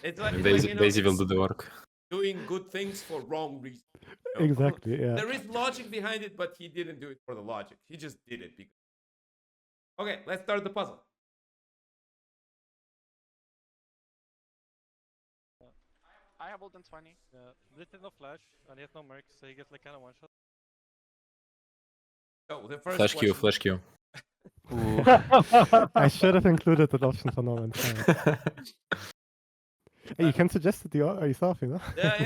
It's like, Daisy, you know, Daisy will it's do the work. doing good things for wrong reasons. you know? Exactly, yeah. There is logic behind it, but he didn't do it for the logic. He just did it because. Okay, let's start the puzzle. I have olden 20. Blitz is no flash, and he has no merc, so he gets like kind of one shot. So the first Flash Q, question- Flash Q. I should have included that option for Nomanz. Hey, you can suggest it yourself, you know? Yeah.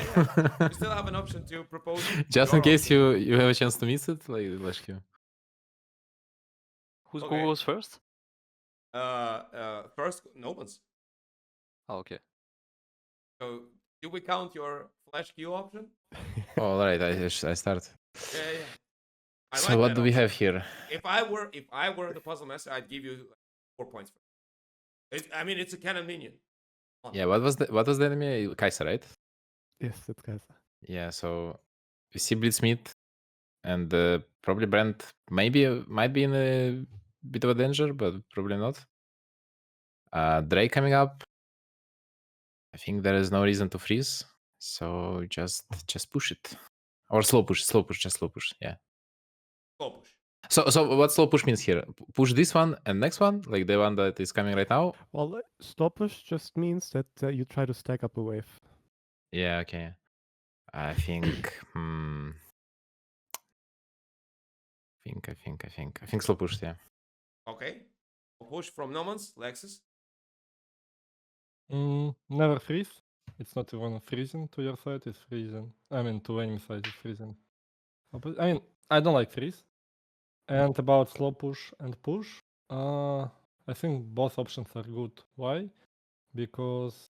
You still have an option to propose. Just your in case option. you have a chance to miss it, like Flash Q. Who Okay. goes first? First, Nomanz. Oh, okay. So, do we count your flash Q option? Oh, all right, I start. Yeah. I So like what that do we option. have here? If I were the puzzle master, I'd give you 4 points. I mean, it's a cannon minion. Come on. Yeah, what was the enemy? Kaiser, right? Yes, that's Kaiser. Yeah, so we see Blitzmeat and probably Brand might be in a bit of a danger, but probably not. Drake coming up. I think there is no reason to freeze, so just push it. Or slow push, just slow push, yeah. Slow push. So what slow push means here? Push this one and next one, like the one that is coming right now? Well, slow push just means that you try to stack up a wave. Yeah, okay. I think I think slow push, yeah. Okay. Push from Nomanz, Lekcyc. Never freeze. It's not even freezing to your side, it's freezing. I mean, to enemy side, it's freezing. I mean, I don't like freeze. And about slow push and push, I think both options are good. Why? Because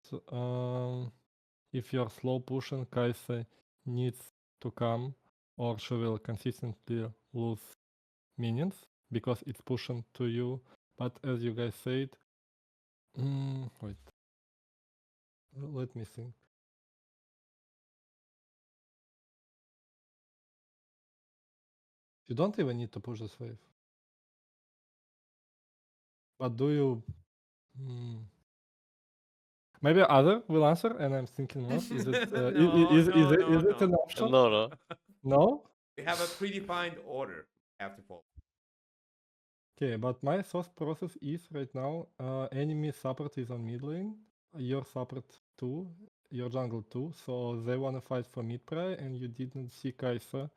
if you're slow pushing, Kai'Sa needs to come, or she will consistently lose minions because it's pushing to you. But as you guys said, wait, let me think. You don't even need to push this wave. But do you? Maybe other will answer, and I'm thinking more. Is it? No, Is no, it an no. option? No. No. We have a predefined order we have to follow. Okay, but my thought process is right now, enemy support is on mid lane, your support too, your jungle too, so they wanna fight for mid pry, and you didn't see Kai'Sa,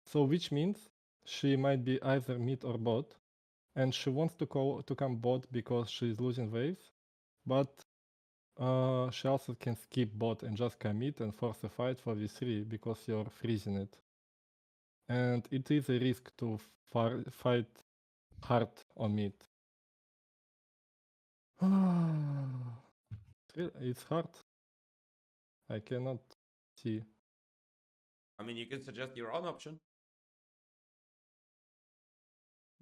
so which means she might be either mid or bot, and she wants to come bot because she's losing waves, but she also can skip bot and just commit and force a fight for v3 because you're freezing it, and it is a risk to fight hard on mid. It's hard. I cannot see. I mean, you can suggest your own option.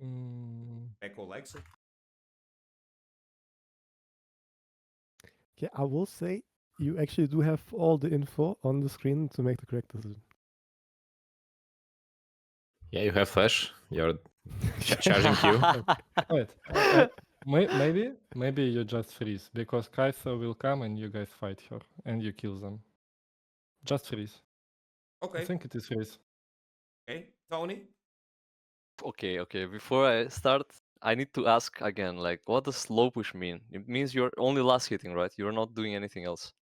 Peco Lekcyc. Okay, I will say you actually do have all the info on the screen to make the correct decision. Yeah, you have flash. You're charging Q. Wait, maybe you just freeze because Kai'Sa will come and you guys fight her and you kill them. Just freeze. Okay. I think it is freeze. Okay, Tony. Okay. Before I start, I need to ask again, like, what does slow push mean? It means you're only last hitting, right? You're not doing anything else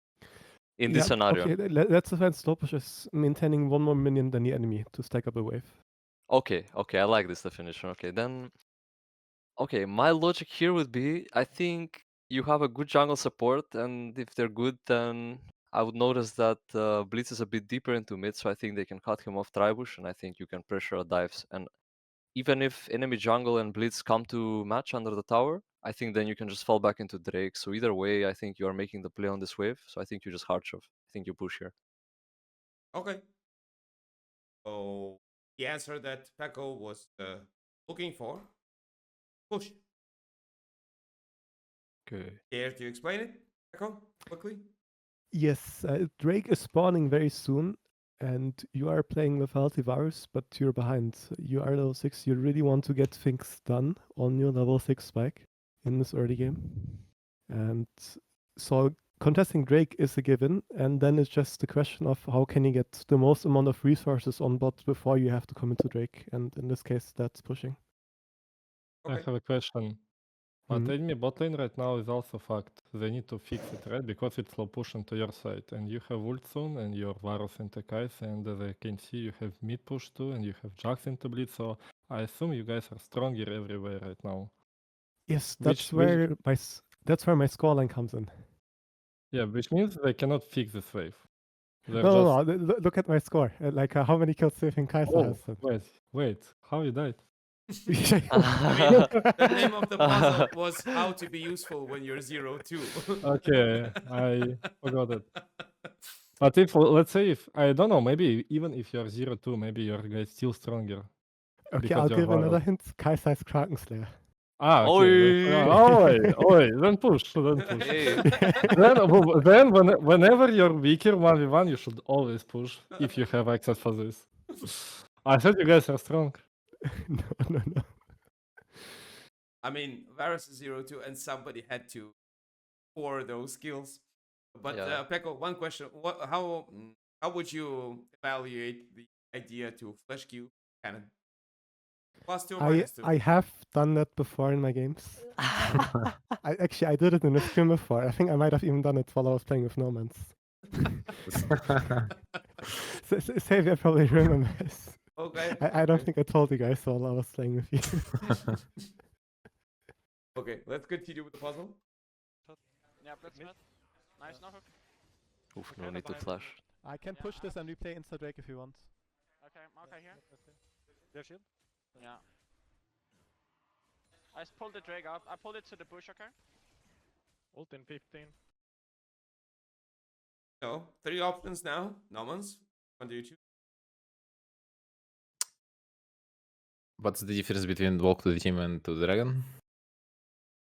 in this scenario. Okay, let's define slow push as maintaining one more minion than the enemy to stack up a wave. Okay, I like this definition. Okay, then. Okay, my logic here would be, I think you have a good jungle support, and if they're good, then I would notice that Blitz is a bit deeper into mid, so I think they can cut him off Tribush, and I think you can pressure dives. And even if enemy jungle and Blitz come to match under the tower, I think then you can just fall back into Drake. So either way, I think you are making the play on this wave. So I think you just hard shove. I think you push here. Okay. So the answer that Peco was looking for. Push. Okay. Care to explain it, Peco, quickly? Yes, Drake is spawning very soon, and you are playing with Altivarus, but you're behind. You are level 6. You really want to get things done on your level 6 spike in this early game. And so contesting Drake is a given, and then it's just the question of how can you get the most amount of resources on bot before you have to come into Drake, and in this case, that's pushing. I Okay. have a question. But enemy bot lane right now is also fucked. They need to fix it, right? Because it's slow pushing to your side. And you have ult soon, and your Varus into Kai'Sa, and as I can see, you have mid push too, and you have Jax into Blitz, so I assume you guys are stronger everywhere right now. Yes, that's where my scoreline comes in. Yeah, which means they cannot fix this wave. No, look at my score. Like, how many kills do you think Kai'Sa has? Wait, how you died? The name of the puzzle was how to be useful when you're 0-2. Okay, I forgot it. But if, let's say, if, I don't know, maybe even if you're 0-2, maybe your guys still stronger. Okay, I'll give another hint. Kai'Sa is Krakenslayer. Ah, okay. Then push. Hey. Then whenever you're weaker 1v1, you should always push if you have access for this. I thought you guys are strong. No. I mean, Varus is 0-2, and somebody had to pour those skills. But Yeah. Peco, one question: how would you evaluate the idea to flash Q cannon? +2 or -2? I have done that before in my games. I did it in a stream before. I think I might have even done it while I was playing with Nomanz. Xavier probably remembers. Okay. I don't think I told you guys while I was playing with you. Okay, let's continue with the puzzle. Yeah, let's mid. Nice, no hook. Oof, no need to flash. I can push this and we play Insta Drake if you want. Okay, here. Their shield? Yeah. I just pulled the Drake up. I pulled it to the bush, okay? Ult in 15. So, 3 options now. Nomanz, what do you choose? What's the difference between walk to the team and to the dragon?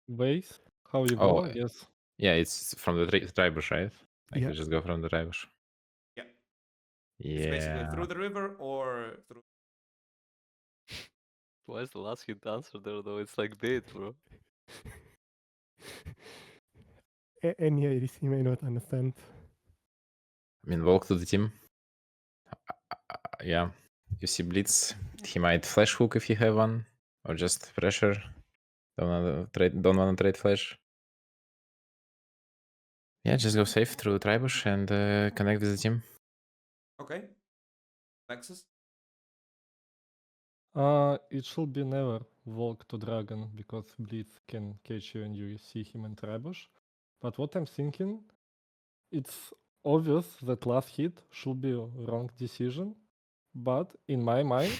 Ways, how you Oh, go, I guess. Yeah, it's from the tribush, right? Like Yeah. you just go from the tribush. Yeah. It's basically Yeah. through the river or through. Why is the last hit answer there though? It's like bait, bro. Any ADC may not understand. I mean, walk to the team. Yeah. You see Blitz, he might flash hook if you have one, or just pressure. Don't wanna trade flash. Yeah, just go safe through tribush and connect with the team. Okay. Lekcyc? It should be never walk to dragon because Blitz can catch you and you see him in Tribush. But what I'm thinking, it's obvious that last hit should be a wrong decision. But in my mind,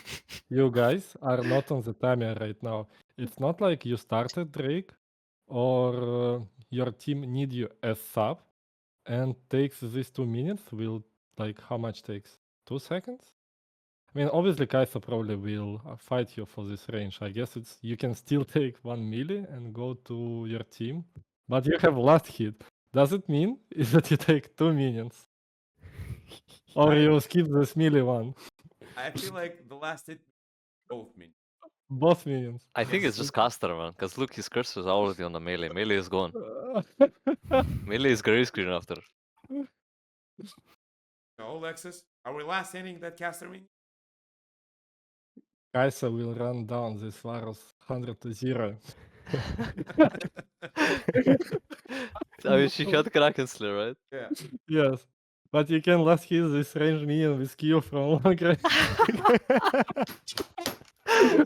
you guys are not on the timer right now. It's not like you started Drake or your team need you as sub and takes these 2 minutes will like how much takes? 2 seconds? I mean, obviously, Kai'Sa probably will fight you for this range. I guess it's you can still take 1 melee and go to your team, but you have last hit. Does it mean is that you take 2 minions, or I- you skip this melee one? I feel like the last hit both mean. Both minions. I think Yes. it's just caster, man. Cause look, his cursor is already on the melee. Melee is gone. Melee is gray screen after. No, Lekcyc? Are we last hitting that caster mean? Kai'Sa will run down this Varus 100 to 0. I mean, she had Kraken Slayer, right? Yeah. Yes, but you can last hit this range minion with Q from long range.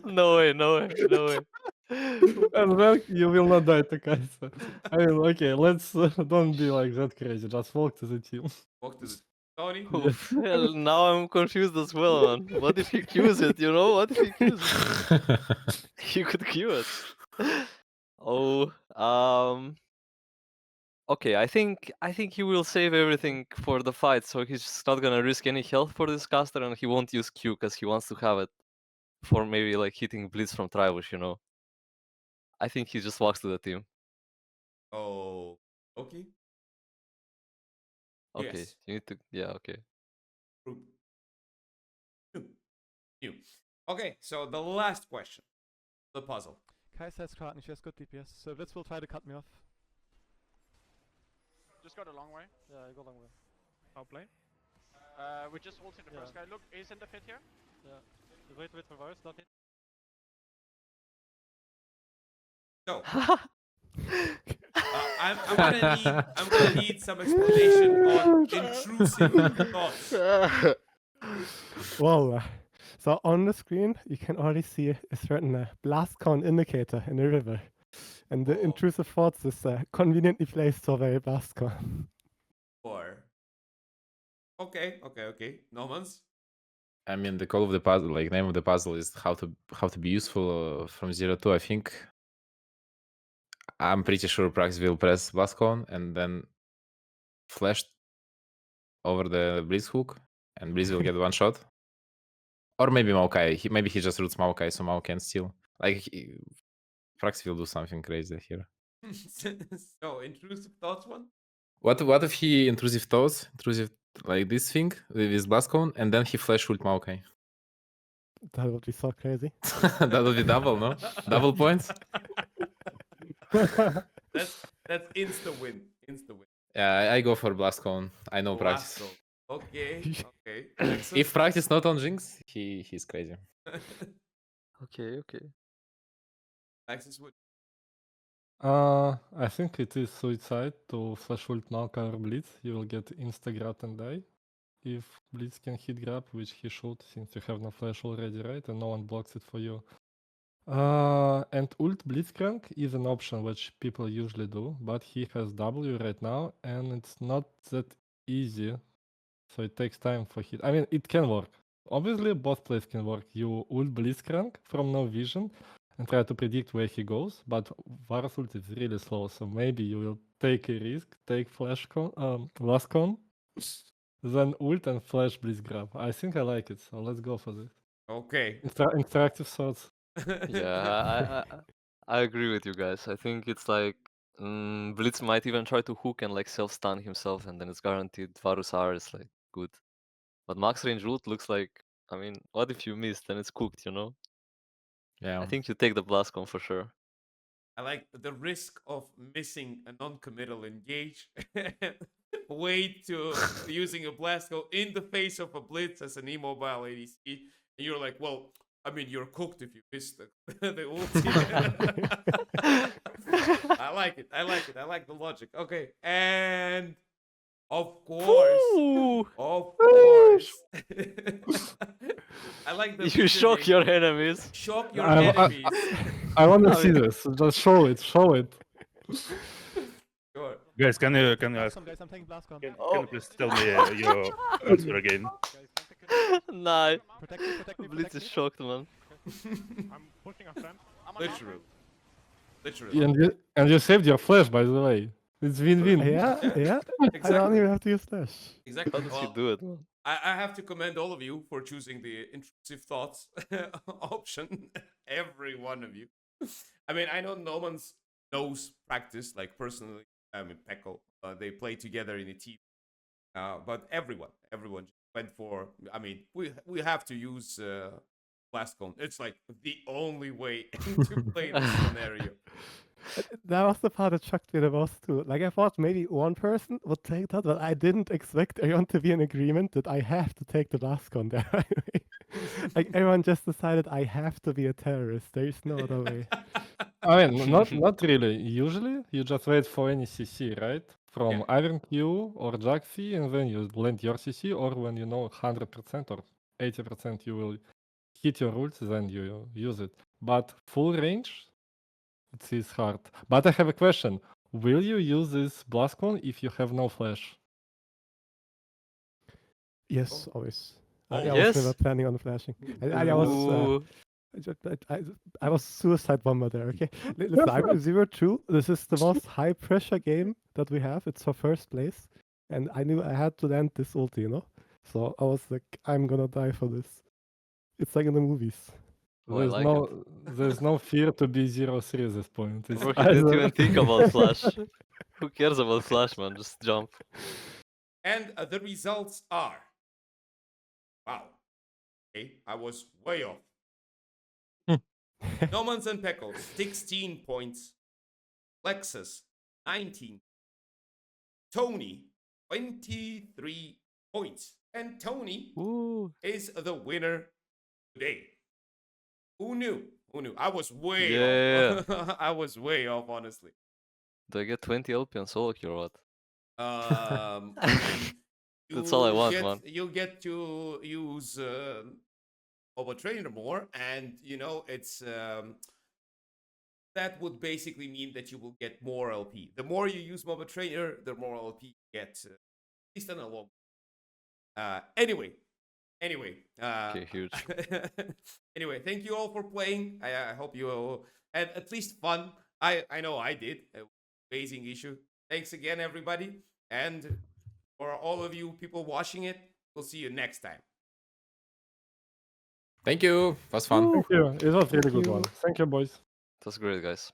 No way, no way, no way. And then you will not die to Kai'Sa. I mean, okay, let's don't be like that crazy. Just walk to the team. Walk to the Tony. Oof, well, now I'm confused as well, man. What if he Qs it, you know? What if he Qs it? He could Q it. Oh, okay, I think he will save everything for the fight, so he's just not gonna risk any health for this caster, and he won't use Q because he wants to have it for maybe like hitting Blitz from Tribush, you know. I think he just walks to the team. Oh, okay. Okay, Yes. you need to, yeah, okay. Group. You. Okay, so the last question. The puzzle. Kai'Sa has Kraken, she has good DPS, so Blitz will try to cut me off. Just go the long way. Yeah, I go long way. I'll play. We just ulted the Yeah. first guy. Look, he's in the pit here. Yeah. Wait for Varus, not hit. So, I'm gonna need some explanation on intrusive thoughts. Wow. So on the screen, you can already see a certain blast count indicator in the river. And the Oh. intrusive thoughts is conveniently placed over a blast count. Or okay. Nomanz. I mean, the call of the puzzle, like name of the puzzle, is how to be useful from 0-2. I think I'm pretty sure Prax will press Blastcone and then flash over the Blitz hook, and Blitz will get one shot. Or maybe Maokai. Maybe he just roots Maokai, so Mao can steal. Like Prax will do something crazy here. So intrusive thoughts one. What if he intrusive like this thing with his Blastcone, and then he flash ult Maokai? That would be so crazy. That would be double, no? Double points. That's insta win. Insta win. Yeah, I go for Blastcone. I know practice. Blast zone. Okay. Lekcyc? If practice not on Jinx, he's crazy. Okay, okay. Lekcyc would. I think it is suicide to flash ult Maokai or Blitz. You will get insta-grab and die. If Blitz can hit grab, which he should, since you have no flash already, right? And no one blocks it for you. And ult Blitzcrank is an option which people usually do, but he has W right now, and it's not that easy. So it takes time for hit. I mean, it can work. Obviously, both plays can work. You ult Blitzcrank from no vision and try to predict where he goes, but Varus ult is really slow, so maybe you will take a risk, take flash con, last con, Then ult and flash blitz grab. I think I like it, so let's go for this. Okay. Interactive thoughts. Yeah, I agree with you guys. I think it's like Blitz might even try to hook and like self-stun himself, and then it's guaranteed Varus R is like good. But max range ult looks like, I mean, what if you miss? Then it's cooked, you know? Yeah. I think you take the Blastcon for sure. I like the risk of missing a non-committal engage. Wait to using a blast go in the face of a blitz as an immobile ADC. And you're like, well, I mean, you're cooked if you miss the ulti. I like it. I like it. I like the logic. Okay. And of course. Ooh, Of course. I like the you shock positioning. your enemies. Shock your I- enemies. I want to I see mean- this. Just show it. Show it. Sure. Guys, can you Blast guys, I'm taking Blast can you please tell me your answer again? Nah, Protect me, protect me, Blitz protect is me. shocked, man. I'm pushing a friend. Literally. Literally. And you saved your flash, by the way. It's win-win. Yeah, yeah. I don't Exactly. even have to use flash. Exactly. How does he Well, do it, man? I have to commend all of you for choosing the intrusive thoughts option. Every one of you. I mean, I know Nomanz knows practice, like personally. I mean, Peco, they play together in a team. But everyone just went for. I mean, we have to use Blastcon. It's like the only way to play this scenario. That was the part that shocked me the most too. Like I thought maybe one person would take that, but I didn't expect everyone to be in agreement that I have to take the Blastcon there. Like everyone just decided I have to be a terrorist. There is no other way. I mean, not really. Usually, you just wait for any CC, right? From Yeah. Iron Q or Jaxi, and then you land your CC, or when you know 100% or 80% you will hit your ults, then you use it. But full range, it is hard. But I have a question. Will you use this Blastcon if you have no flash? Yes, always. Oh, I was yes. never planning on flashing. I was. Ooh. I was suicide bomber there. Okay, listen, I'm 0-2. This is the most high pressure game that we have. It's for first place, and I knew I had to land this ulti, you know. So I was like, I'm gonna die for this. It's like in the movies. Oh, I like it. There's no fear to be 0-3 at this point. It's Bro, he didn't either- even think about Flash. Who cares about Flash, man? Just jump. And the results are. Wow. Okay, I was way off. Nomanz and Peco, 16 points. Lekcyc, 19. Toni, 23 points. And Toni Ooh. is the winner today. Who knew? Who knew? I was way off. I was way off, honestly. Do I get 20 LP on solo kill or what? I mean, That's all I want, man. You get to use Mobile Trainer more, and you know it's that would basically mean that you will get more LP. The more you use Mobile Trainer, the more LP you get, at least in a long. Anyway. Okay, huge. Anyway, thank you all for playing. I hope you all had at least fun. I know I did. Amazing issue. Thanks again, everybody. And for all of you people watching it, we'll see you next time. Thank you. It was fun. Thank you. It was a really Thank good you. one. Thank you, boys. That's great, guys.